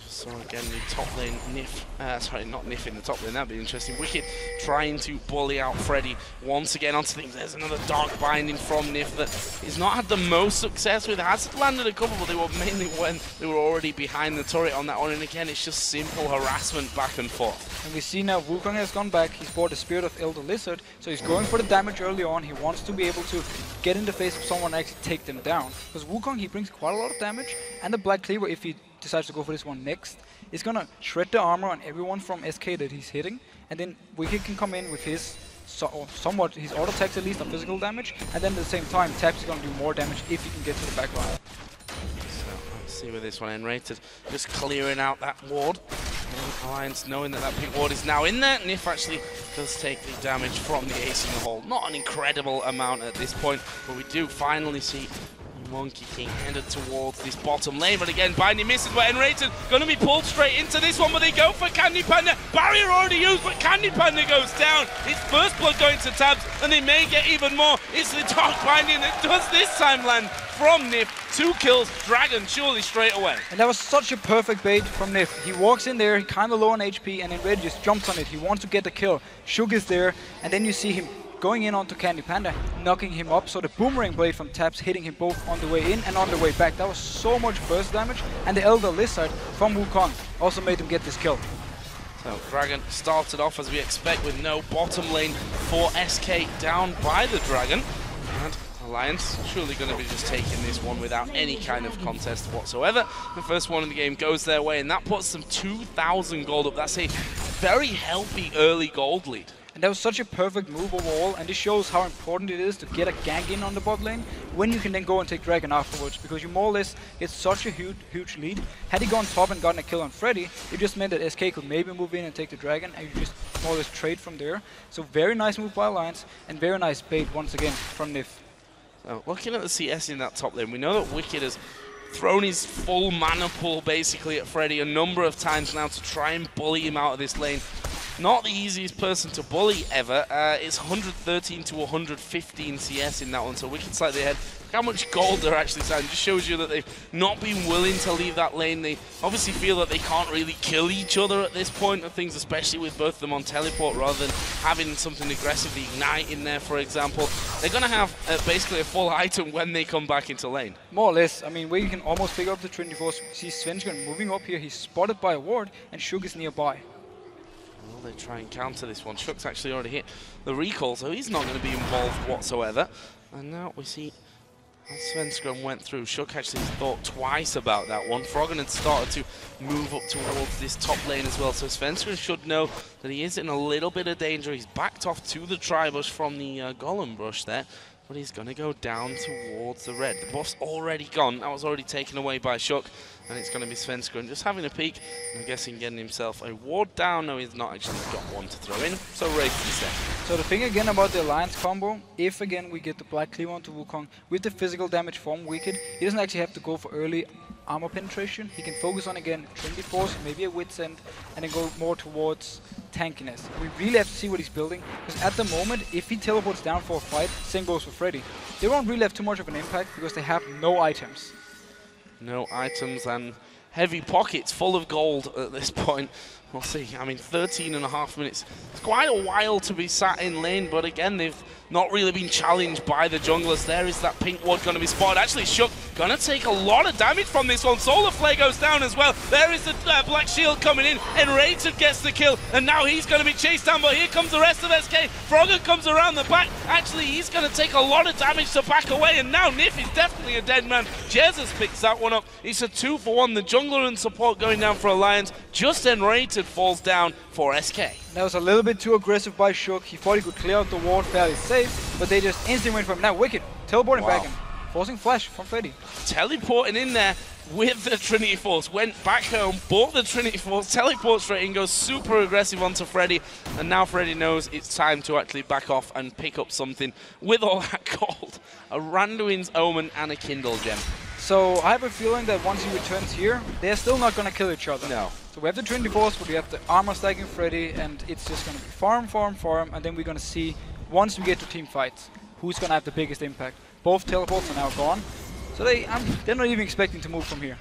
[SPEAKER 4] So again, the top lane, Nif, sorry, not Nif in the top lane, that'd be interesting. Wicked trying to bully out Freddy once again onto things. There's another dark binding from Nif that he's not had the most success with. Has landed a couple, but they were mainly when they were already behind the turret on that one. And again, it's just simple harassment back and forth.
[SPEAKER 9] And we see now Wukong has gone back. He's bought the Spirit of Elder Lizard, so he's going for the damage early on. He wants to be able to get in the face of someone and actually take them down. Because Wukong, he brings quite a lot of damage, and the Black Cleaver, if he decides to go for this one next, is gonna shred the armor on everyone from SK that he's hitting, and then Wicked can come in with his somewhat his auto attacks at least on physical damage, and then at the same time Taps is gonna do more damage if he can get to the back line.
[SPEAKER 4] So let's see where this one N-rated, just clearing out that ward. And Alliance knowing that that pink ward is now in there. Nif actually does take the damage from the ace in the hole. Not an incredible amount at this point, but we do finally see Monkey King headed towards this bottom lane, but again, Binding misses, but N-rated going to be pulled straight into this one, but they go for Candy Panda. Barrier already used, but Candy Panda goes down. It's first blood going to Tabs, and they may get even more. It's the Dark Binding that does this time land from Nif. 2 kills, Dragon surely straight away.
[SPEAKER 9] And that was such a perfect bait from Nif. He walks in there, kind of low on HP, and then Red just jumps on it. He wants to get the kill. Shug is there, and then you see him going in onto Candy Panda, knocking him up, so the boomerang blade from Taps hitting him both on the way in and on the way back. That was so much burst damage, and the Elder Lizard from Wukong also made him get this kill.
[SPEAKER 4] So Dragon started off as we expect with no bottom lane for SK down by the Dragon, and Alliance surely going to be just taking this one without any kind of contest whatsoever. The first one in the game goes their way, and that puts them 2,000 gold up. That's a very healthy early gold lead.
[SPEAKER 9] And that was such a perfect move overall, and this shows how important it is to get a gank in on the bot lane when you can then go and take Dragon afterwards, because you more or less get such a huge lead. Had he gone top and gotten a kill on Freddy, it just meant that SK could maybe move in and take the Dragon, and you just more or less trade from there. So very nice move by Alliance, and very nice bait once again from Nif.
[SPEAKER 4] So looking at the CS in that top lane, we know that Wicked has thrown his full mana pool basically at Freddy a number of times now to try and bully him out of this lane. Not the easiest person to bully ever. It's 113 to 115 CS in that one, so Wicked slightly ahead. Look how much gold they're actually signing. Just shows you that they've not been willing to leave that lane. They obviously feel that they can't really kill each other at this point of things, especially with both of them on teleport rather than having something aggressively ignite in there, for example. They're going to have basically a full item when they come back into lane.
[SPEAKER 9] More or less. I mean, where you can almost pick up the 24. See Svensson moving up here. He's spotted by a ward, and Shug is nearby.
[SPEAKER 4] Well, they try and counter this one. Shug's actually already hit the recall, so he's not going to be involved whatsoever. And now we see as Svensson went through, Shug actually thought twice about that one. Froggen had started to move up towards this top lane as well, so Svensson should know that he is in a little bit of danger. He's backed off to the tri-bush from the Golem brush there, but he's going to go down towards the red. The buff's already gone. That was already taken away by Shug, and it's going to be Svensson just having a peek. I'm guessing getting himself a ward down. No, he's not actually got one to throw in, so Wraith instead.
[SPEAKER 9] So the thing again about the Alliance combo, if again we get the Black Cleaver onto Wukong with the physical damage from Wicked, he doesn't actually have to go for early armor penetration. He can focus on again Trinity Force, maybe a Wit's End, and then go more towards tankiness. We really have to see what he's building, because at the moment, if he teleports down for a fight, same goes for Freddy. They won't really have too much of an impact because they have no items.
[SPEAKER 4] No items and heavy pockets full of gold at this point. We'll see. I mean, 13.5 minutes. It's quite a while to be sat in lane, but again, they've not really been challenged by the junglers. There is that pink ward going to be spotted. Actually, Shook going to take a lot of damage from this one. Solar Flare goes down as well. There is the Black Shield coming in. Enraged gets the kill, and now he's going to be chased down, but here comes the rest of SK. Frogger comes around the back. Actually, he's going to take a lot of damage to back away, and now Nif is definitely a dead man. Jesus picks that one up. It's a 2-for-1. The jungler and support going down for Alliance. Just Enraged falls down for SK.
[SPEAKER 9] That was a little bit too aggressive by Shook. He thought he could clear out the ward fairly safe, but they just instantly went from now. Wicked teleporting back in, forcing flash from Freddy.
[SPEAKER 4] Teleporting in there with the Trinity Force, went back home, bought the Trinity Force, teleports straight in, goes super aggressive onto Freddy, and now Freddy knows it's time to actually back off and pick up something with all that gold. A Randuin's Omen and a Kindle Gem.
[SPEAKER 9] So I have a feeling that once he returns here, they're still not going to kill each other.
[SPEAKER 4] No.
[SPEAKER 9] So we have the Trinity Force, but we have the armor stacking Freddy, and it's just going to be farm, farm, farm, and then we're going to see, once we get to team fights, who's going to have the biggest impact. Both teleports are now gone, so they're not even expecting to move from here.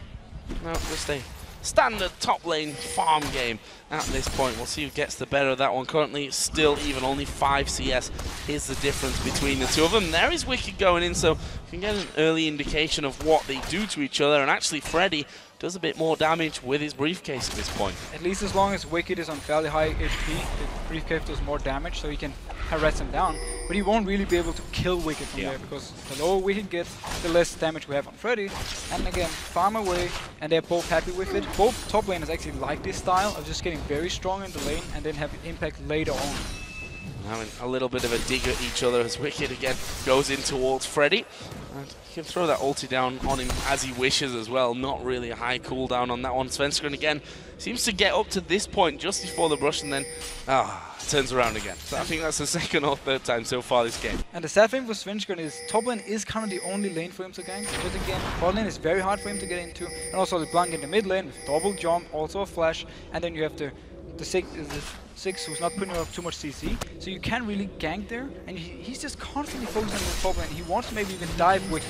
[SPEAKER 4] No, just a standard top lane farm game at this point. We'll see who gets the better of that one. Currently, still even only 5 CS is the difference between the two of them. There is Wicked going in, so you can get an early indication of what they do to each other, and actually Freddy does a bit more damage with his briefcase at this point.
[SPEAKER 9] At least as long as Wicked is on fairly high HP, the briefcase does more damage, so he can harass him down. But he won't really be able to kill Wicked from there, because the lower Wicked gets, the less damage we have on Freddy. And again, farm away, and they're both happy with it. Both top laners actually like this style of just getting very strong in the lane and then have impact later on.
[SPEAKER 4] Having a little bit of a dig at each other as Wicked again goes in towards Freddy. And he can throw that ulti down on him as he wishes as well. Not really a high cooldown on that one. Svenskeren again seems to get up to this point just before the brush and then turns around again. So I think that's the second or third time so far this game.
[SPEAKER 9] And the sad thing for Svenskeren is top lane is kind of the only lane for him to gank. But again, bot lane is very hard for him to get into. And also the Blanc in the mid lane with double jump, also a flash. And then you have the six who's not putting up too much CC, so you can't really gank there, and he's just constantly focusing on the top lane. He wants to maybe even dive Wicked.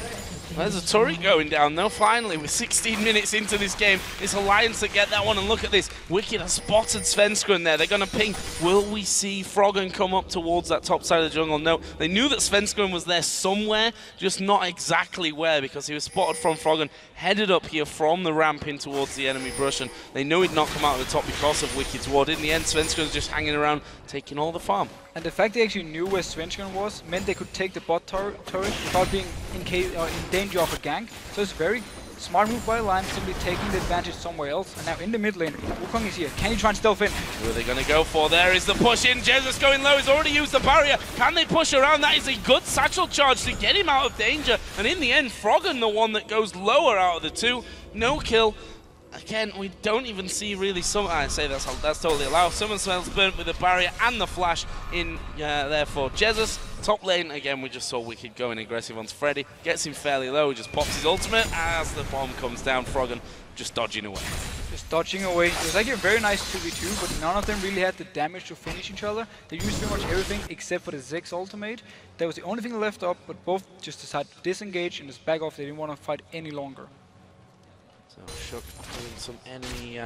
[SPEAKER 4] There's a turret going down though, finally, with 16 minutes into this game. It's Alliance that get that one, and look at this. Wicked has spotted Svenskeren there. They're going to ping. Will we see Froggen come up towards that top side of the jungle? No. They knew that Svenskeren was there somewhere, just not exactly where, because he was spotted from Froggen, headed up here from the ramp in towards the enemy brush, and they knew he'd not come out of the top because of Wicked's ward. In the end, Svenskeren's just hanging around, taking all the farm.
[SPEAKER 9] And the fact they actually knew where Svenskeren was meant they could take the bot turret without being in danger of a gank. So it's very smart move by Alliance, simply taking the advantage somewhere else. And now in the mid lane, Wukong is here. Can he try and stealth in?
[SPEAKER 4] Who are they going to go for? There is the push in. Jesus going low. He's already used the barrier. Can they push around? That is a good satchel charge to get him out of danger. And in the end, Froggen the one that goes lower out of the two. No kill. Again, we don't even see really I say that's totally allowed. Someone smells burnt with the barrier and the flash in there for Jesus. Top lane, again, we just saw Wicked going aggressive onto Freddy. Gets him fairly low, just pops his ultimate as the bomb comes down. Froggen just dodging away.
[SPEAKER 9] Just dodging away. It was actually a very nice 2v2, but none of them really had the damage to finish each other. They used pretty much everything except for the Ziggs ultimate. That was the only thing left up, but both just decided to disengage and just back off. They didn't want to fight any longer.
[SPEAKER 4] So Shook doing some enemy,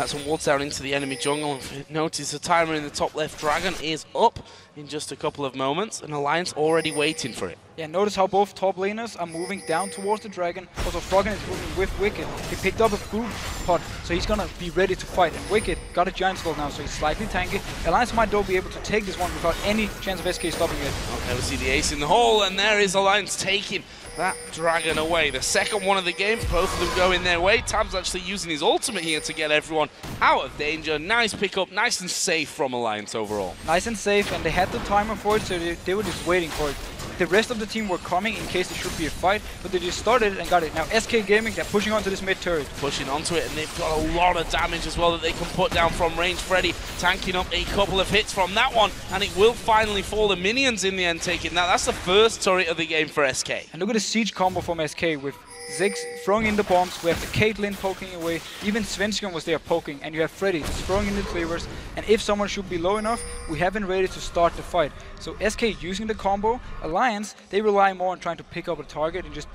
[SPEAKER 4] some wards down into the enemy jungle. Notice the timer in the top left. Dragon is up in just a couple of moments, and Alliance already waiting for it.
[SPEAKER 9] Yeah, notice how both top laners are moving down towards the dragon. Also, Froggen is moving with Wicked. He picked up a blue pot, so he's gonna be ready to fight. And Wicked got a giant skull now, so he's slightly tanky. Alliance might though be able to take this one without any chance of SK stopping it.
[SPEAKER 4] Okay, we see the ace in the hole, and there is Alliance taking that dragon away. The second one of the game, both of them going their way. Tab's actually using his ultimate here to get everyone out of danger. Nice pickup, nice and safe from Alliance overall.
[SPEAKER 9] Nice and safe, and they had the timer for it, so they were just waiting for it. The rest of the team were coming in case there should be a fight, but they just started it and got it. Now SK Gaming, they're pushing onto this mid turret.
[SPEAKER 4] Pushing onto it, and they've got a lot of damage as well that they can put down from range. Freddy tanking up a couple of hits from that one, and it will finally fall. The minions in the end taking that. That's the first turret of the game for SK.
[SPEAKER 9] And look at the siege combo from SK with Ziggs throwing in the bombs. We have the Caitlyn poking away. Even Svenskeren was there poking, and you have Freddy just throwing in the cleavers. And if someone should be low enough, we have him ready to start the fight. So SK using the combo. Alliance, they rely more on trying to pick up a target and just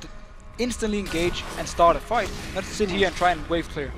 [SPEAKER 9] instantly engage and start a fight, not sit here and try and wave clear.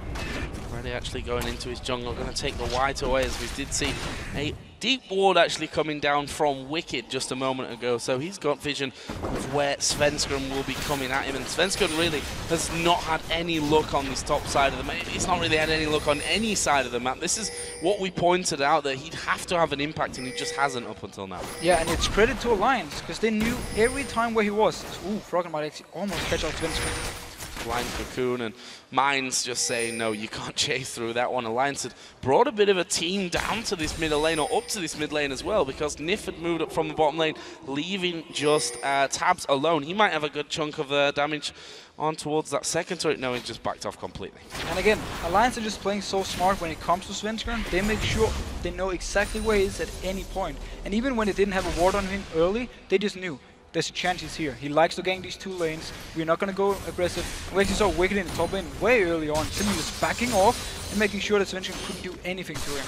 [SPEAKER 4] Freddy actually going into his jungle, going to take the white away, as we did see a deep ward actually coming down from Wicked just a moment ago. So he's got vision of where Svenskeren will be coming at him. And Svenskeren really has not had any luck on this top side of the map. He's not really had any luck on any side of the map. This is what we pointed out, that he'd have to have an impact, and he just hasn't up until now.
[SPEAKER 9] Yeah, and it's credit to Alliance, because they knew every time where he was. Ooh, Froggen might actually almost catch out Svenskeren.
[SPEAKER 4] Blind Cocoon and Mines just saying, no, you can't chase through that one. Alliance had brought a bit of a team down to this middle lane, or up to this mid lane as well, because Nif had moved up from the bottom lane, leaving just Tabs alone. He might have a good chunk of damage on towards that second turret. No, he just backed off completely.
[SPEAKER 9] And again, Alliance are just playing so smart when it comes to Svenskeren. They make sure they know exactly where he is at any point. And even when they didn't have a ward on him early, they just knew there's a chance he's here. He likes to gang these two lanes. We're not going to go aggressive. We actually saw Wicked in the top lane way early on, simply just backing off and making sure that Svenskeren couldn't do anything to him.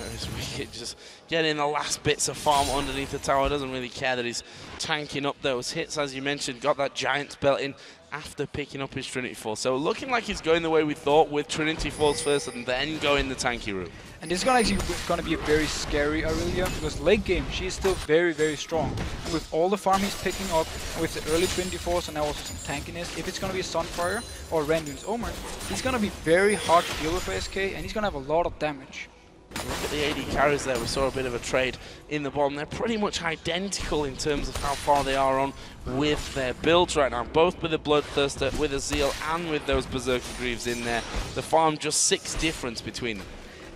[SPEAKER 4] There's Wicked just getting the last bits of farm underneath the tower. Doesn't really care that he's tanking up those hits, as you mentioned. Got that Giant belt in after picking up his Trinity Force. So looking like he's going the way we thought, with Trinity Force first and then going the tanky route.
[SPEAKER 9] And this is actually going to be a very scary Aurelia, because late game she is still very, very strong. And with all the farm he's picking up, and with the early Trinity Force and now also some tankiness, if it's going to be a Sunfire or Randuin's Omer, he's going to be very hard to deal with for SK, and he's going to have a lot of damage.
[SPEAKER 4] Look at the AD carries there. We saw a bit of a trade in the bottom. They're pretty much identical in terms of how far they are on with their builds right now. Both with a Bloodthirster, with a Zeal, and with those Berserker Greaves in there. The farm just 6 difference between them.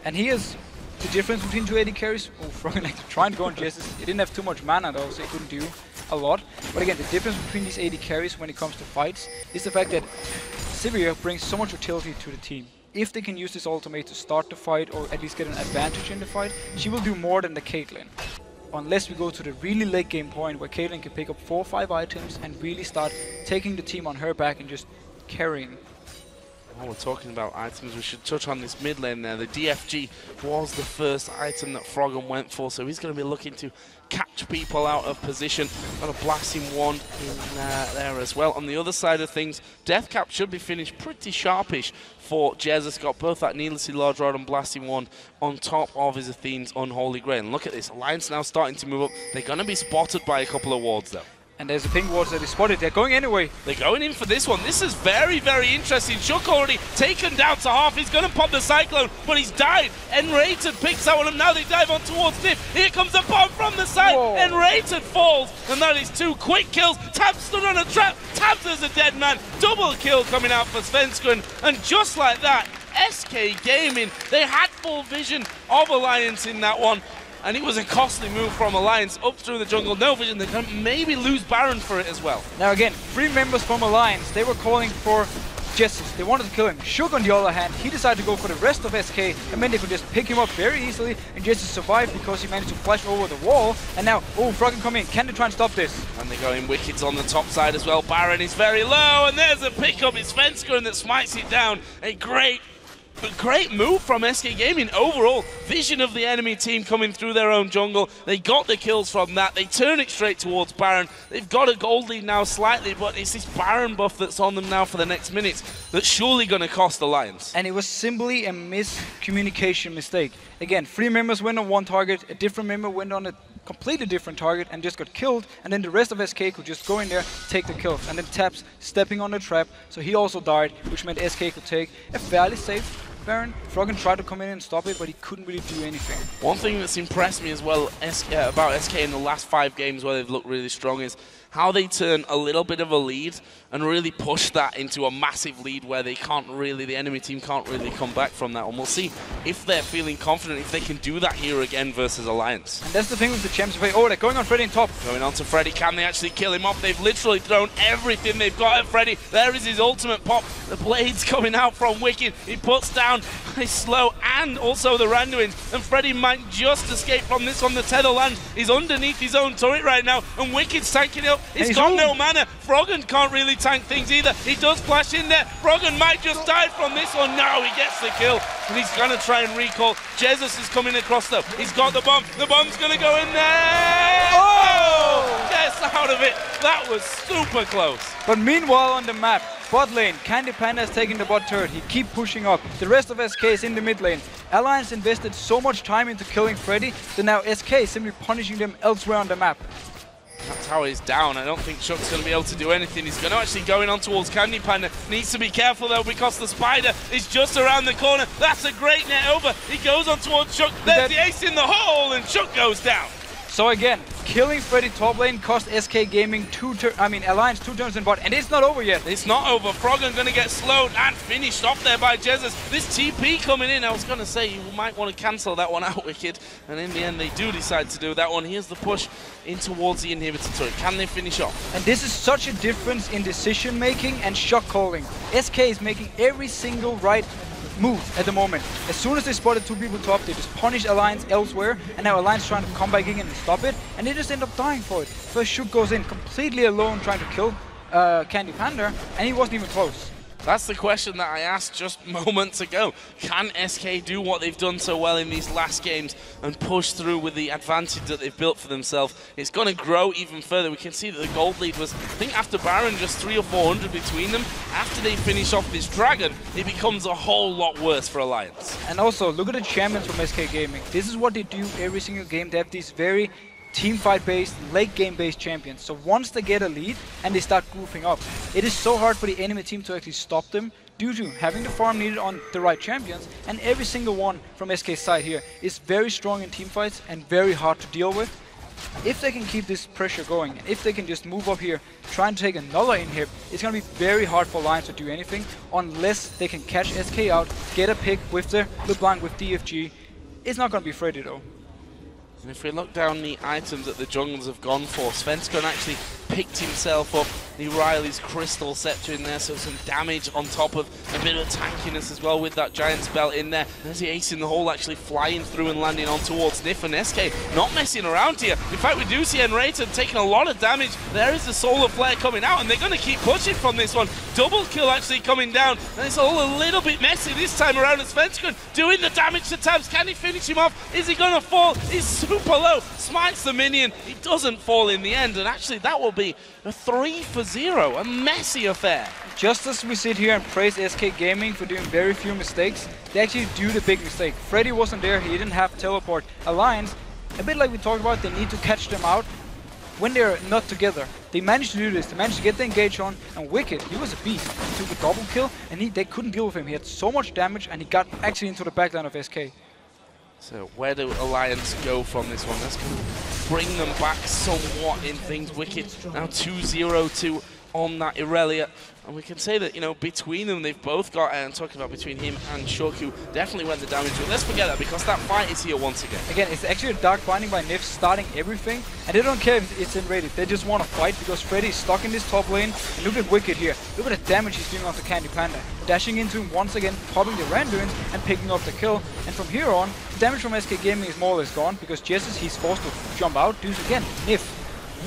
[SPEAKER 9] And here's the difference between two AD carries. Oh, Froggen like trying to go on Jesus. He didn't have too much mana though, so he couldn't do a lot. But again, the difference between these AD carries when it comes to fights is the fact that Sivir brings so much utility to the team. If they can use this ultimate to start the fight, or at least get an advantage in the fight, she will do more than the Caitlyn. Unless we go to the really late game point where Caitlyn can pick up 4 or 5 items and really start taking the team on her back and just carrying.
[SPEAKER 4] While we're talking about items, we should touch on this mid lane there. The DFG was the first item that Froggen went for, so he's going to be looking to catch people out of position. Got a Blasting Wand in there as well. On the other side of things, Deathcap should be finished pretty sharpish for Jesus. Got both that Needlessly Large Rod and Blasting Wand on top of his Athene's Unholy Grail. And look at this, Alliance now starting to move up. They're going to be spotted by a couple of wards though.
[SPEAKER 9] And there's a pink ward that is spotted. They're going anyway.
[SPEAKER 4] They're going in for this one. This is very, very interesting. Shook already taken down to half. He's going to pop the Cyclone, but he's died. Enrated picks that one up. Now they dive on towards Nif. Here comes a bomb from the side.
[SPEAKER 9] Whoa.
[SPEAKER 4] Enrated falls, and that is 2 quick kills. Tabs stood on a trap. Tabs is a dead man. Double kill coming out for Svenskeren. And just like that, SK Gaming, they had full vision of Alliance in that one. And it was a costly move from Alliance up through the jungle. No vision. They can maybe lose Baron for it as well.
[SPEAKER 9] Now again, 3 members from Alliance, they were calling for Jesus. They wanted to kill him. Shook on the other hand, he decided to go for the rest of SK, and then they could just pick him up very easily, and Jesus survived because he managed to flash over the wall. And now, oh, Froggen come in. Can they try and stop this?
[SPEAKER 4] And they're going Wicked's on the top side as well. Baron is very low, and there's a pickup. It's Svenskeren that smites it down. A great move from SK Gaming overall. Vision of the enemy team coming through their own jungle. They got the kills from that. They turn it straight towards Baron. They've got a gold lead now slightly, but it's this Baron buff that's on them now for the next minutes that's surely going to cost Alliance.
[SPEAKER 9] And it was simply a miscommunication mistake. Again, 3 members went on one target, a different member went on a completely different target and just got killed, and then the rest of SK could just go in there, take the kills, and then Taps stepping on the trap, so he also died, which meant SK could take a fairly safe Baron. Froggen tried to come in and stop it, but he couldn't really do anything.
[SPEAKER 4] One thing that's impressed me as well about SK in the last 5 games where they've looked really strong is how they turn a little bit of a lead and really push that into a massive lead where they can't really, the enemy team can't really come back from that. And we'll see if they're feeling confident, if they can do that here again versus Alliance.
[SPEAKER 9] And that's the thing with the champs. Oh, they're going on Freddy in top.
[SPEAKER 4] Going on to Freddy. Can they actually kill him off? They've literally thrown everything they've got at Freddy. There is his ultimate pop. The blades coming out from Wicked. He puts down his slow and also the Randuins. And Freddy might just escape from this on the tether land. He's underneath his own turret right now. And Wicked's tanking it up. He's got no mana. Froggen can't really tank things either. He does flash in there. Froggen might just die from this one. No, he gets the kill. And he's going to try and recall. Jesus is coming across though. He's got the bomb. The bomb's going to go in there. Oh! worse out of it. That was super close.
[SPEAKER 9] But meanwhile on the map, bot lane, Candy Panda is taking the bot turret. He keep pushing up. The rest of SK is in the mid lane. Alliance invested so much time into killing Freddy that now SK is simply punishing them elsewhere on the map.
[SPEAKER 4] That tower is down. I don't think Chuck's going to be able to do anything. He's going to actually go in on towards Candy Panda. Needs to be careful though because the spider is just around the corner. That's a great net over. He goes on towards Chuck. There's the ace in the hole and Chuck goes down.
[SPEAKER 9] So again, killing Freddy top lane cost SK Gaming Alliance 2 turns in bot, and it's not over yet.
[SPEAKER 4] It's not over. Froggen going to get slowed and finished off there by Jesus. This TP coming in, I was going to say you might want to cancel that one out, Wicked. And in the end, they do decide to do that one. Here's the push in towards the inhibitor turret. Can they finish off?
[SPEAKER 9] And this is such a difference in decision making and shot calling. SK is making every single right move at the moment. As soon as they spotted 2 people top, they just punish Alliance elsewhere, and now Alliance trying to come back in and stop it, and they just end up dying for it. First Shook goes in completely alone trying to kill Candy Panda, and he wasn't even close.
[SPEAKER 4] That's the question that I asked just moments ago. Can SK do what they've done so well in these last games and push through with the advantage that they've built for themselves? It's going to grow even further. We can see that the gold lead was, I think after Baron, just 300 or 400 between them. After they finish off this Dragon, it becomes a whole lot worse for Alliance.
[SPEAKER 9] And also, look at the champions from SK Gaming. This is what they do every single game. They have these very team fight based, late game based champions. So once they get a lead and they start grouping up, it is so hard for the enemy team to actually stop them due to having the farm needed on the right champions, and every single one from SK's side here is very strong in team fights and very hard to deal with. If they can keep this pressure going, and if they can just move up here, try and take another inhib, it's going to be very hard for Alliance to do anything unless they can catch SK out, get a pick with the LeBlanc with DFG. It's not going to be Freddy though.
[SPEAKER 4] And if we look down the items that the junglers have gone for, Svensson actually picked himself up the Riley's Crystal Scepter in there, so some damage on top of a bit of tankiness as well with that Giant's Belt in there. There's the ace in the hole actually flying through and landing on towards Nif, and SK not messing around here. In fact, we do see Enrated taking a lot of damage. There is the Solar Flare coming out, and they're going to keep pushing from this one. Double kill actually coming down, and it's all a little bit messy this time around as Svensson doing the damage to Tabs. Can he finish him off? Is he going to fall? He's super low. Smites the minion. He doesn't fall in the end, and actually that will be a 3-0, a messy affair.
[SPEAKER 9] Just as we sit here and praise SK Gaming for doing very few mistakes, they actually do the big mistake. Freddy wasn't there, he didn't have teleport. Alliance, a bit like we talked about, they need to catch them out when they're not together. They managed to do this, they managed to get the engage on, and Wicked, he was a beast. He took a double kill, and they couldn't deal with him. He had so much damage, and he got actually into the backline of SK.
[SPEAKER 4] So where do Alliance go from this one? That's going to bring them back somewhat in things. Wicked now 2-0-2 on that Irelia. And we can say that, you know, between them, they've both got, and talking about between him and Shoku, definitely went the damage. But let's forget that because that fight is here once again.
[SPEAKER 9] Again, it's actually a Dark Binding by Nif starting everything, and they don't care if it's invaded. They just want to fight because Freddy is stuck in this top lane. And look at Wicked here. Look at the damage he's doing off the Candy Panda. Dashing into him once again, popping the Randuins and picking up the kill. And from here on, the damage from SK Gaming is more or less gone because Jesus, he's forced to jump out. Dudes again, Nif.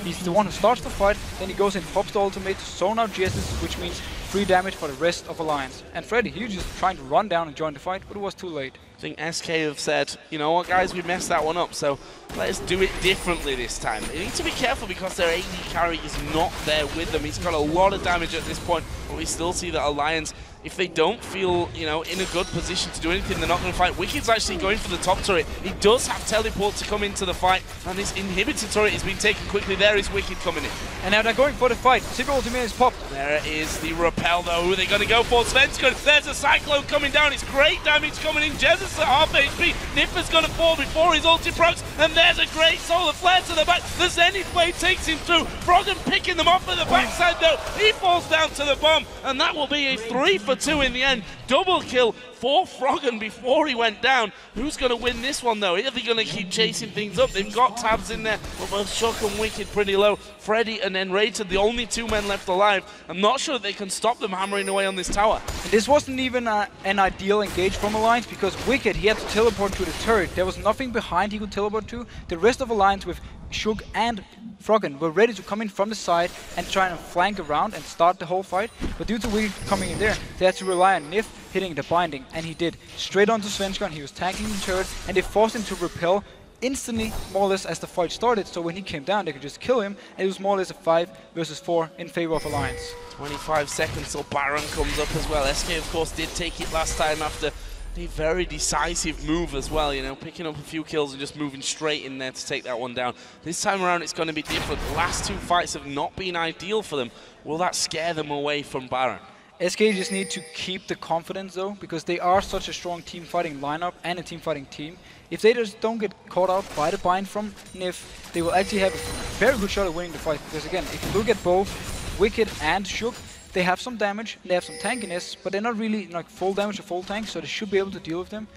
[SPEAKER 9] He's the one who starts the fight, then he goes in, pops the ultimate to zone out Jesus, which means free damage for the rest of Alliance. And Freddy, he was just trying to run down and join the fight, but it was too late.
[SPEAKER 4] I think SK have said, you know what guys, we messed that one up, so let's do it differently this time. They need to be careful because their AD carry is not there with them. He's got a lot of damage at this point, but we still see that Alliance, if they don't feel, you know, in a good position to do anything, they're not going to fight. Wicked's actually going for the top turret. He does have teleport to come into the fight, and this inhibitor turret is being taken quickly. There is Wicked coming in.
[SPEAKER 9] And now they're going for the fight. Super ultimate is popped.
[SPEAKER 4] There is the repel though. Who are they going to go for? Svensson. There's a Cyclone coming down. It's great damage coming in. Jesus at half HP. Niffer's going to fall before his ulti procs, and there's a great Solar Flare to the back. The Zenith Blade takes him through. Froggen picking them off at the backside though. He falls down to the bomb, and that will be a 3-for-2 in the end. Double kill for Froggen before he went down. Who's going to win this one though? Are they going to keep chasing things up? They've got Tabs in there, but both Shock and Wicked pretty low. Freddy and Enrated, the only 2 men left alive. I'm not sure that they can stop them hammering away on this tower.
[SPEAKER 9] And this wasn't even an ideal engage from Alliance because Wicked, he had to teleport to the turret. There was nothing behind he could teleport to. The rest of Alliance with Shug and Froggen were ready to come in from the side and try and flank around and start the whole fight. But due to Wicked coming in there, they had to rely on Nif hitting the binding, and he did. Straight onto Svensson, he was tanking the turret, and they forced him to repel instantly, more or less, as the fight started. So when he came down, they could just kill him. And it was more or less a 5 versus 4 in favor of Alliance.
[SPEAKER 4] 25 seconds till Baron comes up as well. SK, of course, did take it last time after a very decisive move as well, you know, picking up a few kills and just moving straight in there to take that one down. This time around, it's going to be different. The last 2 fights have not been ideal for them. Will that scare them away from Baron?
[SPEAKER 9] SK just need to keep the confidence, though, because they are such a strong team-fighting lineup and a team-fighting team. If they just don't get caught out by the bind from Nif, they will actually have a very good shot at winning the fight. Because again, if you look at both Wicked and Shook, they have some damage, they have some tankiness, but they're not really like full damage or full tank, so they should be able to deal with them.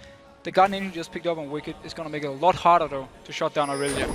[SPEAKER 9] The Guardian Angel just picked up on Wicked is going to make it a lot harder, though, to shut down Aurelia.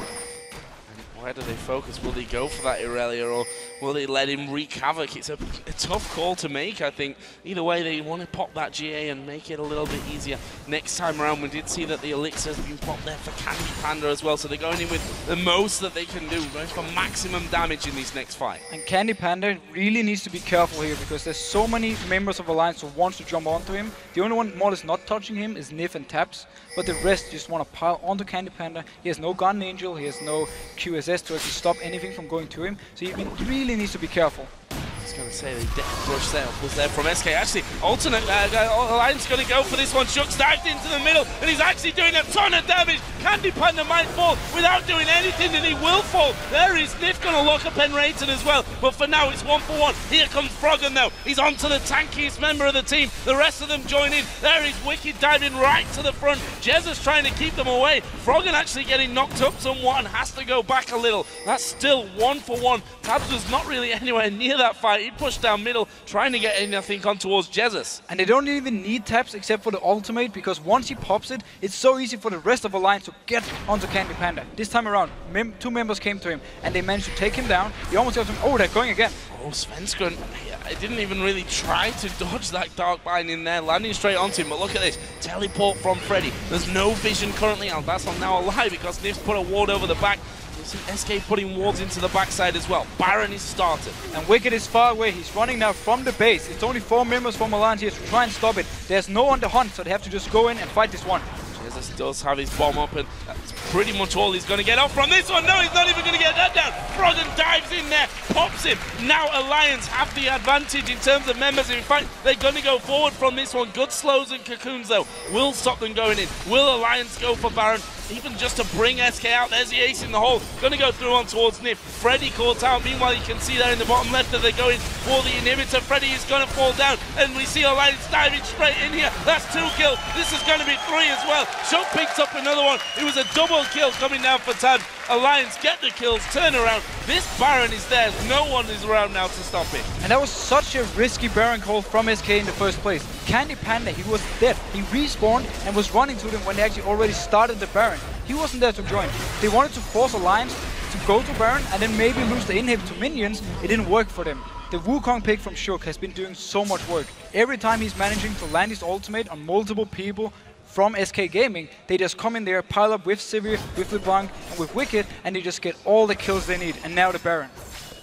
[SPEAKER 4] Where do they focus? Will they go for that Irelia, or will they let him wreak havoc? It's a tough call to make, I think. Either way, they want to pop that GA and make it a little bit easier. Next time around, we did see that the Elixir has been popped there for Candy Panda as well, so they're going in with the most that they can do, going for maximum damage in this next fight.
[SPEAKER 9] And Candy Panda really needs to be careful here, because there's so many members of Alliance who wants to jump onto him. The only one more or less not touching him is Nif and Taps, but the rest just want to pile onto Candy Panda. He has no Guardian Angel, he has no QSS to actually stop anything from going to him, so he really needs to be careful.
[SPEAKER 4] I was going to say, the death rush there was there from SK. Actually, alternate Alliance going to go for this one. Shook's dived into the middle, and he's actually doing a ton of damage. Candy Panda might fall without doing anything, and he will fall. There is Nif going to lock up Enrayton as well, but for now it's 1-for-1. Here comes Froggen though. He's onto the tankiest member of the team. The rest of them join in. There is Wicked diving right to the front. Jezza's trying to keep them away. Froggen actually getting knocked up somewhat and has to go back a little. That's still 1-for-1. Tabs was not really anywhere near that fight. He pushed down middle, trying to get anything on towards Jesus.
[SPEAKER 9] And they don't even need Taps except for the ultimate, because once he pops it, it's so easy for the rest of Alliance to get onto Candy Panda. This time around, 2 members came to him, and they managed to take him down. He almost got him. Oh, they're going again.
[SPEAKER 4] Oh, Svensson, I didn't even really try to dodge that Dark Bind in there, landing straight onto him, but look at this. Teleport from Freddy. There's no vision currently out. That's now a lie, because Nif's put a ward over the back. SK putting wards into the backside as well. Baron is started.
[SPEAKER 9] And Wicked is far away. He's running now from the base. It's only 4 members from Alliance here to try and stop it. There's no one to hunt, so they have to just go in and fight this one.
[SPEAKER 4] Jesus does have his bomb up, and that's pretty much all he's going to get off from this one. No, he's not even going to get that down. Froggen dives in there, pops him. Now Alliance have the advantage in terms of members. In fact, they're going to go forward from this one. Good slows and cocoons, though, will stop them going in. Will Alliance go for Baron? Even just to bring SK out. There's the ace in the hole. Going to go through on towards Nif. Freddy caught out. Meanwhile, you can see there in the bottom left that they're going for the inhibitor. Freddy is going to fall down, and we see Alliance diving straight in here. That's 2 kills. This is going to be 3 as well. Shook picks up another one. It was a double kill coming down for Tad. Alliance get the kills, turn around. This Baron is there. No one is around now to stop it.
[SPEAKER 9] And that was such a risky Baron call from SK in the first place. Candy Panda, he was dead. He respawned and was running to them when they actually already started the Baron. He wasn't there to join. They wanted to force Alliance to go to Baron and then maybe lose the inhib to minions. It didn't work for them. The Wukong pick from Shook has been doing so much work. Every time he's managing to land his ultimate on multiple people from SK Gaming, they just come in there, pile up with Sivir, with LeBlanc, and with Wicked, and they just get all the kills they need. And now the Baron.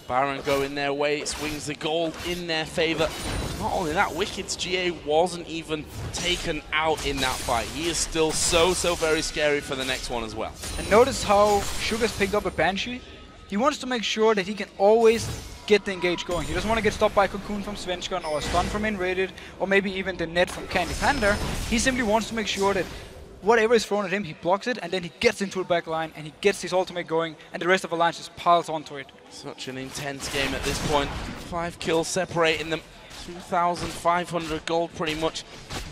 [SPEAKER 4] Baron going their way, swings the gold in their favor. Not only that, Wicked's GA wasn't even taken out in that fight. He is still so very scary for the next one as well.
[SPEAKER 9] And notice how Shook has picked up a Banshee. He wants to make sure that he can always get the engage going. He doesn't want to get stopped by a Cocoon from Svensson or a stun from Enrayton or maybe even the net from Candy Panda. He simply wants to make sure that whatever is thrown at him, he blocks it, and then he gets into the back line and he gets his ultimate going, and the rest of Alliance just piles onto it.
[SPEAKER 4] Such an intense game at this point. 5 kills separating them. 2,500 gold pretty much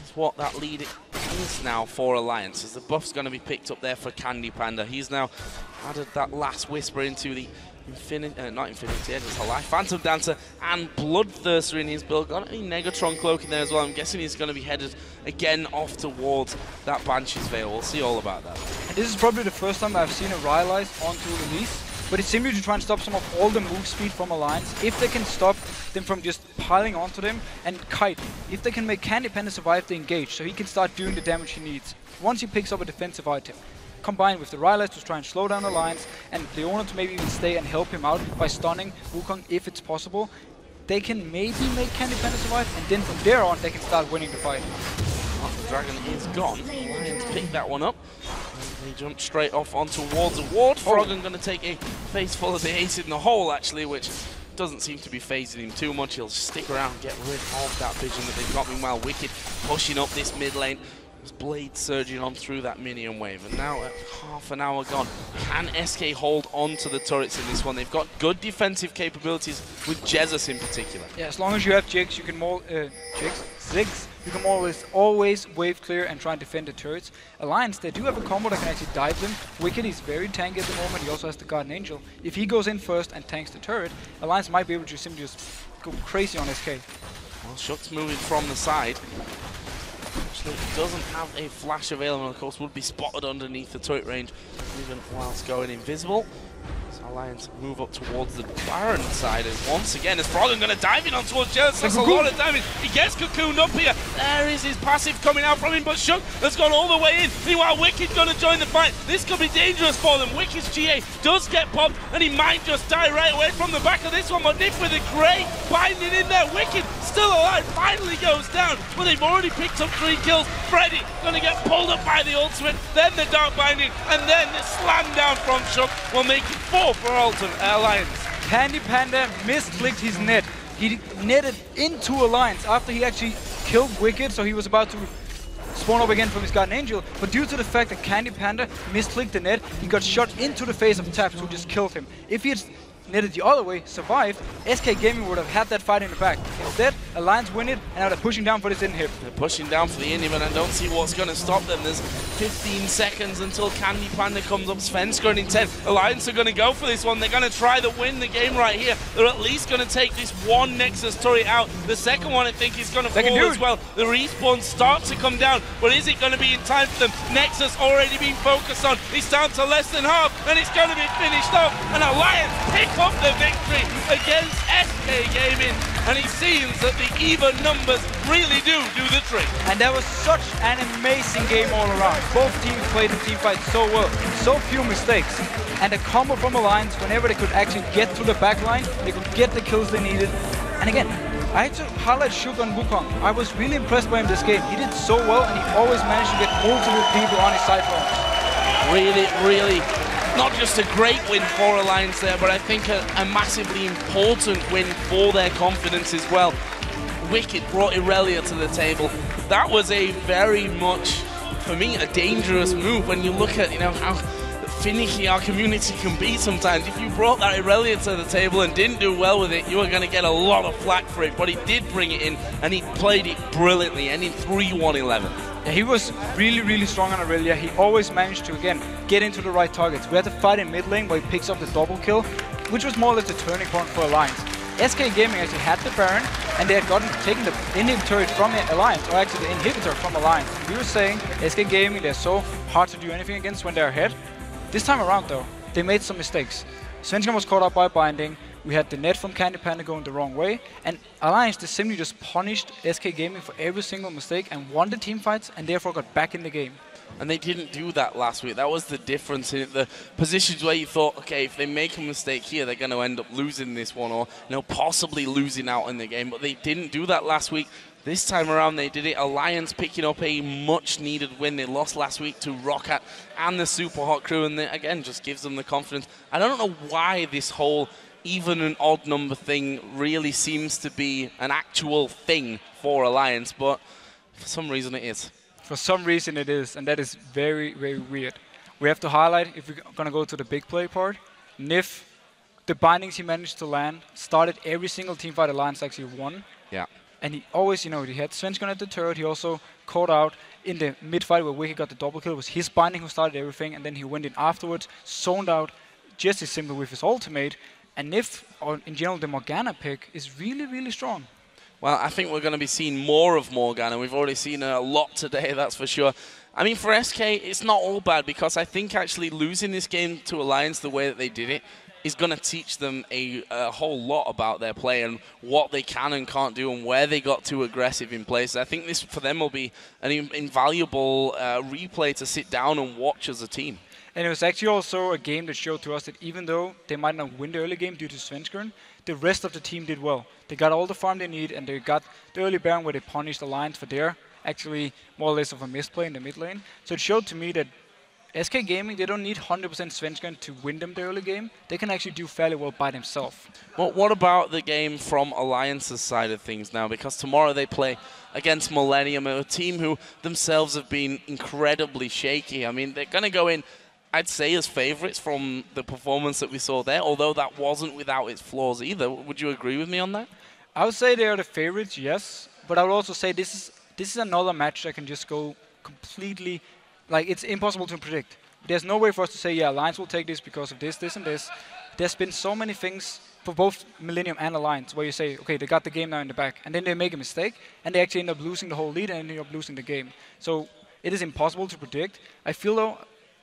[SPEAKER 4] is what that lead is now for Alliance, as the buff's going to be picked up there for Candy Panda. He's now added that last whisper into the not Infinity Edge, it's a life. Phantom Dancer and Bloodthirster in his build. Got a Negatron Cloak in there as well. I'm guessing he's going to be headed again off towards that Banshee's Veil. We'll see all about that.
[SPEAKER 9] And this is probably the first time I've seen a Rylai's onto release, but it's simply to try and stop some of all the move speed from Alliance. If they can stop them from just piling onto them, and Kite, if they can make Candy Panda survive the engage, so he can start doing the damage he needs. Once he picks up a defensive item, combined with the Rylai's to try and slow down Alliance, and Leona to maybe even stay and help him out by stunning Wukong if it's possible, they can maybe make Candy Panda survive, and then from there on they can start winning the fight.
[SPEAKER 4] After the Dragon is gone, Lions pick that one up. They jump straight off onto Ward's Ward. Froggen going to take a face full of the ace in the hole, actually, which doesn't seem to be phasing him too much. He'll stick around and get rid of that vision that they've got. Meanwhile, Wicked pushing up this mid lane. Blade surging on through that minion wave, and now at half an hour gone, can SK hold on to the turrets in this one? They've got good defensive capabilities with Jesus in particular.
[SPEAKER 9] Yeah, as long as you have Jigs, you can more Ziggs, you can always wave clear and try and defend the turrets. Alliance, they do have a combo that can actually dive them. Wicked is very tanky at the moment. He also has the Guardian Angel. If he goes in first and tanks the turret, Alliance might be able to simply just go crazy on SK.
[SPEAKER 4] Well, Shook's moving from the side. Actually, doesn't have a flash available, of course, would be spotted underneath the turret range, even whilst going invisible. So Alliance move up towards the Baron side, and once again, is Froggen going to dive in on towards Jealous. That's a lot of damage. He gets cocooned up here. There is his passive coming out from him, but Shook has gone all the way in. Meanwhile, Wicked's going to join the fight. This could be dangerous for them. Wicked's GA does get popped, and he might just die right away from the back of this one, but Nif with a great binding in there. Wicked still alive, finally goes down, but they've already picked up 3 kills. Freddy going to get pulled up by the ultimate, then the dark binding, and then the slam down from Shook will make it 4 for Alliance.
[SPEAKER 9] Candy Panda misclicked his net. He netted into Alliance after he actually killed Wicked, so he was about to spawn up again from his Guardian Angel, but due to the fact that Candy Panda misclicked the net, he got shot into the face of Taps, who just killed him. If he had netted the other way, survived, SK Gaming would have had that fight in the back. Instead, Alliance win it, and now they're pushing down for this inhib.
[SPEAKER 4] They're pushing down for the inhib, and I don't see what's going to stop them. There's 15 seconds until Candy Panda comes up. Svenskeren in 10. Alliance are going to go for this one. They're going to try to win the game right here. They're at least going to take this one Nexus turret out. The second one, I think, is going to fall as well. The respawn starts to come down, but is it going to be in time for them? Nexus already being focused on. It's down to less than half, and it's going to be finished off. And Alliance pick up the victory against SK Gaming, and it seems that the even numbers really do the trick.
[SPEAKER 9] And that was such an amazing game all around. Both teams played the team fight so well, so few mistakes. And the combo from Alliance, whenever they could actually get to the back line, they could get the kills they needed. And again, I had to highlight Shook on Wukong. I was really impressed by him this game. He did so well, and he always managed to get multiple people on his side roams.
[SPEAKER 4] Really, not just a great win for Alliance there, but I think a massively important win for their confidence as well. Wicked brought Irelia to the table. That was a very much, for me, a dangerous move when you look at, how finicky our community can be sometimes. If you brought that Irelia to the table and didn't do well with it, you were going to get a lot of flack for it, but he did bring it in, and he played it brilliantly, ending 3-1-11.
[SPEAKER 9] Yeah, he was really strong on Irelia. He always managed to, again, get into the right targets. We had to fight in mid lane where he picks up the double kill, which was more or less the turning point for Alliance. SK Gaming actually had the Baron, and they had taken the inhib turret from Alliance, or actually the inhibitor from Alliance. We were saying SK Gaming, they're so hard to do anything against when they're ahead. This time around, though, they made some mistakes. Svenskeren was caught up by binding. We had the net from Candy Panda going the wrong way, and Alliance simply just punished SK Gaming for every single mistake and won the team fights, and therefore got back in the game.
[SPEAKER 4] And they didn't do that last week. That was the difference in the positions where you thought, okay, if they make a mistake here, they're going to end up losing this one, or possibly losing out in the game. But they didn't do that last week. This time around, they did it. Alliance picking up a much-needed win. They lost last week to Roccat and the Super Hot crew, and that, again, just gives them the confidence. I don't know why this whole even and odd number thing really seems to be an actual thing for Alliance, but for some reason it is.
[SPEAKER 9] For some reason it is, and that is very weird. We have to highlight, if we're going to go to the big play part, Nif, the bindings he managed to land, started every single teamfight Alliance actually won.
[SPEAKER 4] Yeah.
[SPEAKER 9] And he always, he had Svenskeren at the turret. He also caught out in the mid-fight where Wicked got the double kill. It was his binding who started everything, and then he went in afterwards, zoned out just as simple with his ultimate. And Nif, or in general the Morgana pick, is really strong.
[SPEAKER 4] Well, I think we're going to be seeing more of Morgana. We've already seen a lot today, that's for sure. I mean, for SK, it's not all bad, because I think actually losing this game to Alliance the way that they did it is going to teach them a whole lot about their play and what they can and can't do and where they got too aggressive in places. I think this, for them, will be an invaluable replay to sit down and watch as a team.
[SPEAKER 9] And it was actually also a game that showed to us that even though they might not win the early game due to Svenskeren, the rest of the team did well. They got all the farm they need, and they got the early Baron where they punished Alliance for their actually more or less of a misplay in the mid lane. So it showed to me that SK Gaming, they don't need 100% Svenskan to win them the early game. They can actually do fairly well by themselves.
[SPEAKER 4] Well, what about the game from Alliance's side of things now? Because tomorrow they play against Millennium, a team who themselves have been incredibly shaky. I mean, they're going to go in, I'd say, as favorites from the performance that we saw there, although that wasn't without its flaws either. Would you agree with me on that?
[SPEAKER 9] I would say they are the favorites, yes. But I would also say this is another match that can just go completely, like, it's impossible to predict. There's no way for us to say, yeah, Alliance will take this because of this, this, and this. There's been so many things for both Millennium and Alliance where you say, okay, they got the game now in the back, and then they make a mistake, and they actually end up losing the whole lead and end up losing the game. So it is impossible to predict. I feel, though,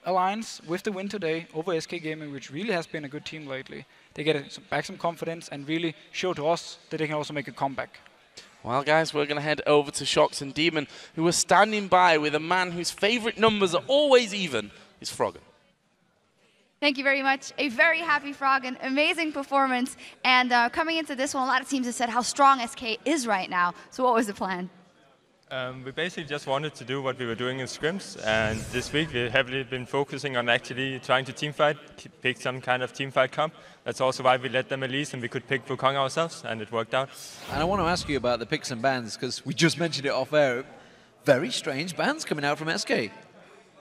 [SPEAKER 9] Alliance, with the win today over SK Gaming, which really has been a good team lately, they get back some confidence and really show to us that they can also make a comeback.
[SPEAKER 4] Well, guys, we're going to head over to Shox and Demon, who are standing by with a man whose favorite numbers are always even, is Froggen.
[SPEAKER 1] Thank you very much. A very happy Froggen, amazing performance. And coming into this one, a lot of teams have said how strong SK is right now. So what was the plan?
[SPEAKER 7] We basically just wanted to do what we were doing in scrims, and this week we heavily been focusing on actually trying to teamfight, pick some kind of teamfight comp. That's also why we let them release and we could pick Wukong ourselves, and it worked out.
[SPEAKER 3] And I want to ask you about the picks and bans, because we just mentioned it off air. Very strange bans coming out from SK.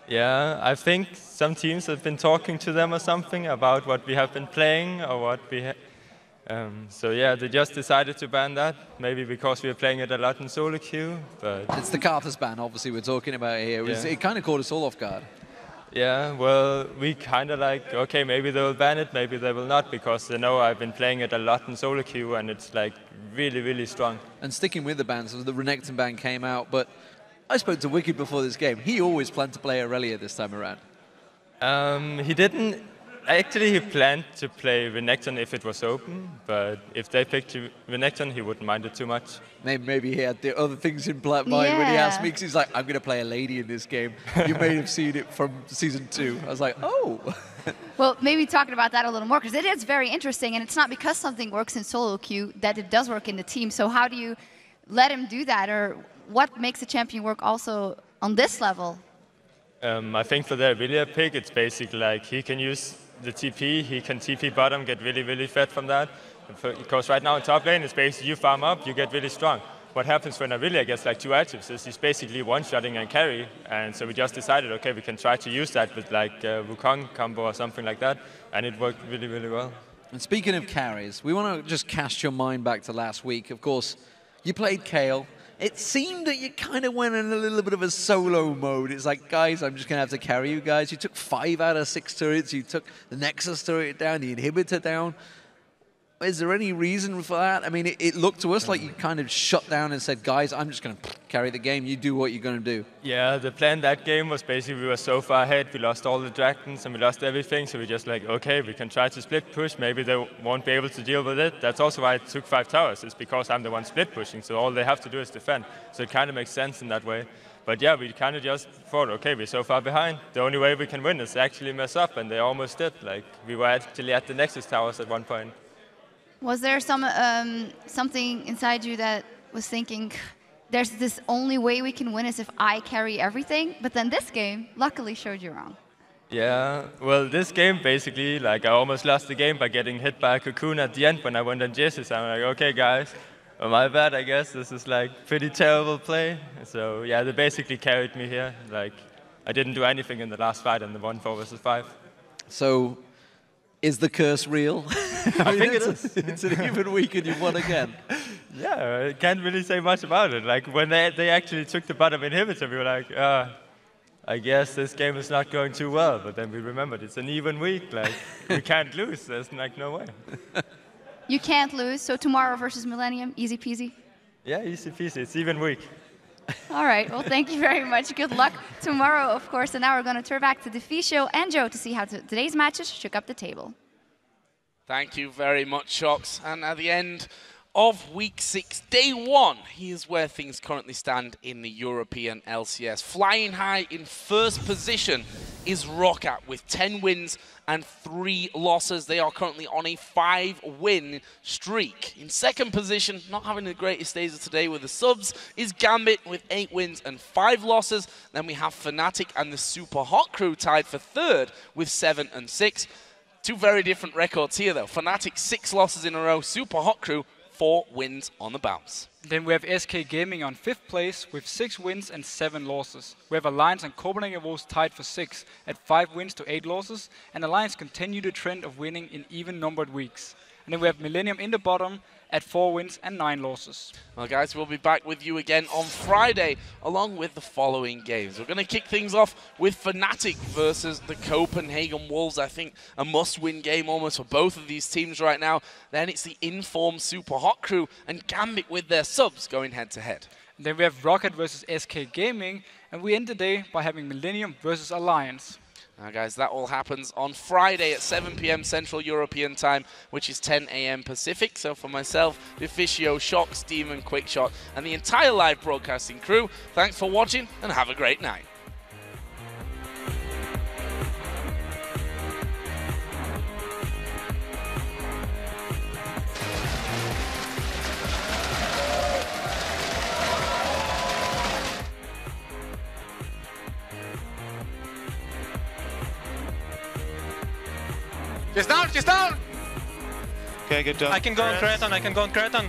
[SPEAKER 7] Yeah, I think some teams have been talking to them or something about what we have been playing or what we so yeah, they just decided to ban that, maybe because we are playing it a lot in solo queue, but...
[SPEAKER 3] It's the Karthus ban, obviously, we're talking about here. It kind of caught us all off guard.
[SPEAKER 7] Yeah, well, we kind of like, okay, maybe they will ban it, maybe they will not, because they know I've been playing it a lot in solo queue and it's like really, really strong. And
[SPEAKER 3] sticking with the bans, the Renekton ban came out, but I spoke to Wicked before this game. He always planned to play Aurelia this time around.
[SPEAKER 7] He didn't. Actually, he planned to play Renekton if it was open, but if they picked Renekton, he wouldn't mind it too much.
[SPEAKER 3] Maybe he had the other things in mind when he asked me, because he's like, I'm going to play a lady in this game. You may have seen it from Season 2. I was like, oh.
[SPEAKER 1] Well, maybe talking about that a little more, because it is very interesting, and it's not because something works in solo queue that it does work in the team. So how do you let him do that, or what makes a champion work also on this level?
[SPEAKER 7] I think for the Aurelia pick, it's basically like he can use the TP, he can TP bottom, get really, really fed from that. Because right now in top lane, it's basically you farm up, you get really strong. What happens when Aurelia gets like 2 items is he's basically one-shotting and carry. And so we just decided, okay, we can try to use that with like Wukong combo or something like that. And it worked really, really well.
[SPEAKER 3] And speaking of carries, we want to just cast your mind back to last week. Of course, you played Kayle. It seemed that you kind of went in a little bit of a solo mode. It's like, guys, I'm just going to have to carry you guys. You took 5 out of 6 turrets. You took the Nexus turret down, the inhibitor down. Is there any reason for that? I mean, it looked to us like you kind of shut down and said, guys, I'm just going to carry the game. You do what you're going to do.
[SPEAKER 7] Yeah, the plan that game was basically we were so far ahead. We lost all the dragons and we lost everything. So we just like, okay, we can try to split push. Maybe they won't be able to deal with it. That's also why I took 5 towers. It's because I'm the one split pushing. So all they have to do is defend. So it kind of makes sense in that way. But yeah, we kind of just thought, okay, we're so far behind. The only way we can win is actually mess up. And they almost did. Like we were actually at the Nexus towers at one point.
[SPEAKER 1] Was there something inside you that was thinking, there's this only way we can win is if I carry everything? But then this game, luckily, showed you wrong.
[SPEAKER 7] Yeah, well, this game, basically, like I almost lost the game by getting hit by a cocoon at the end when I went on Jesus. I'm like, okay, guys, well, my bad, I guess. This is like pretty terrible play. So yeah, they basically carried me here. Like I didn't do anything in the last fight in the 1-4 versus 5.
[SPEAKER 3] So is the curse real?
[SPEAKER 7] I think it is.
[SPEAKER 3] It's an even week and you won again.
[SPEAKER 7] Yeah, I can't really say much about it. Like when they actually took the bottom inhibitor, we were like, I guess this game is not going too well. But then we remembered it's an even week. Like we can't lose. There's like no way.
[SPEAKER 1] You can't lose. So tomorrow versus Millennium, easy peasy.
[SPEAKER 7] Yeah, easy peasy. It's even week.
[SPEAKER 1] All right. Well, thank you very much. Good luck tomorrow, of course. And now we're going to turn back to Defisho and Joe to see how today's matches shook up the table.
[SPEAKER 4] Thank you very much, Shox. And at the end of Week 6, Day 1. Here's where things currently stand in the European LCS. Flying high in first position is Roccat with 10 wins and 3 losses. They are currently on a 5-win streak. In second position, not having the greatest days of today with the subs, is Gambit with 8 wins and 5 losses. Then we have Fnatic and the Super Hot Crew tied for third with 7 and 6. Two very different records here though. Fnatic 6 losses in a row, Super Hot Crew 4 wins on the bounce.
[SPEAKER 9] Then we have SK Gaming on 5th place with 6 wins and 7 losses. We have Alliance and Copenhagen Wolves tied for 6 at 5 wins to 8 losses, and Alliance continue the trend of winning in even-numbered weeks. And then we have Millennium in the bottom at 4 wins and 9 losses.
[SPEAKER 4] Well guys, we'll be back with you again on Friday along with the following games. We're going to kick things off with Fnatic versus the Copenhagen Wolves. I think a must-win game almost for both of these teams right now. Then it's the informed Super Hot Crew and Gambit with their subs going head-to-head.
[SPEAKER 9] Then we have Roccat versus SK Gaming, and we end the day by having Millennium versus Alliance.
[SPEAKER 4] Now guys, that all happens on Friday at 7 PM Central European Time, which is 10 AM Pacific. So for myself, Deficio, Shox, Demon, Quickshot, and the entire live broadcasting crew, thanks for watching and have a great night.
[SPEAKER 10] Just down, just down!
[SPEAKER 11] Okay, good job.
[SPEAKER 10] I can go on Kraton, I can go on Kraton.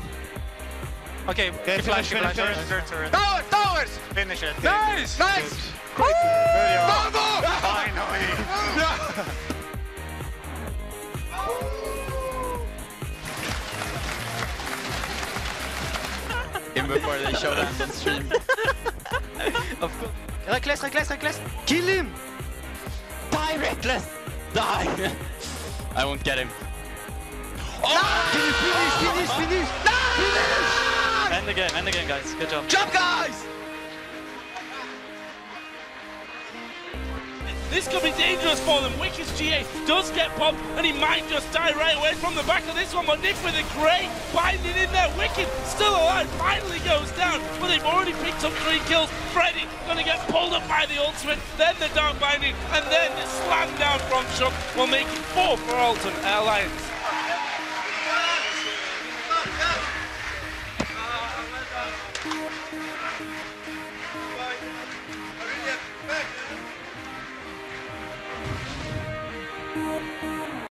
[SPEAKER 10] Okay, flash. Towers, towers! Finish it. Nice! Nice! Bravo! Finally!
[SPEAKER 11] Even before they showed us on stream.
[SPEAKER 10] Of course. Reckless!
[SPEAKER 11] Kill him! Die, Reckless! Die! I won't get him.
[SPEAKER 10] Oh! Finish!
[SPEAKER 11] End the game, guys. Good job.
[SPEAKER 10] Jump, guys!
[SPEAKER 4] This could be dangerous for them. Wicked's GA does get popped, and he might just die right away from the back of this one. But Nick with a great binding in there. Wicked still alive, finally goes down, but they've already picked up 3 kills. Freddy going to get pulled up by the ultimate, then the dark binding, and then the slam down from Shock will make it 4 for Alton Alliance.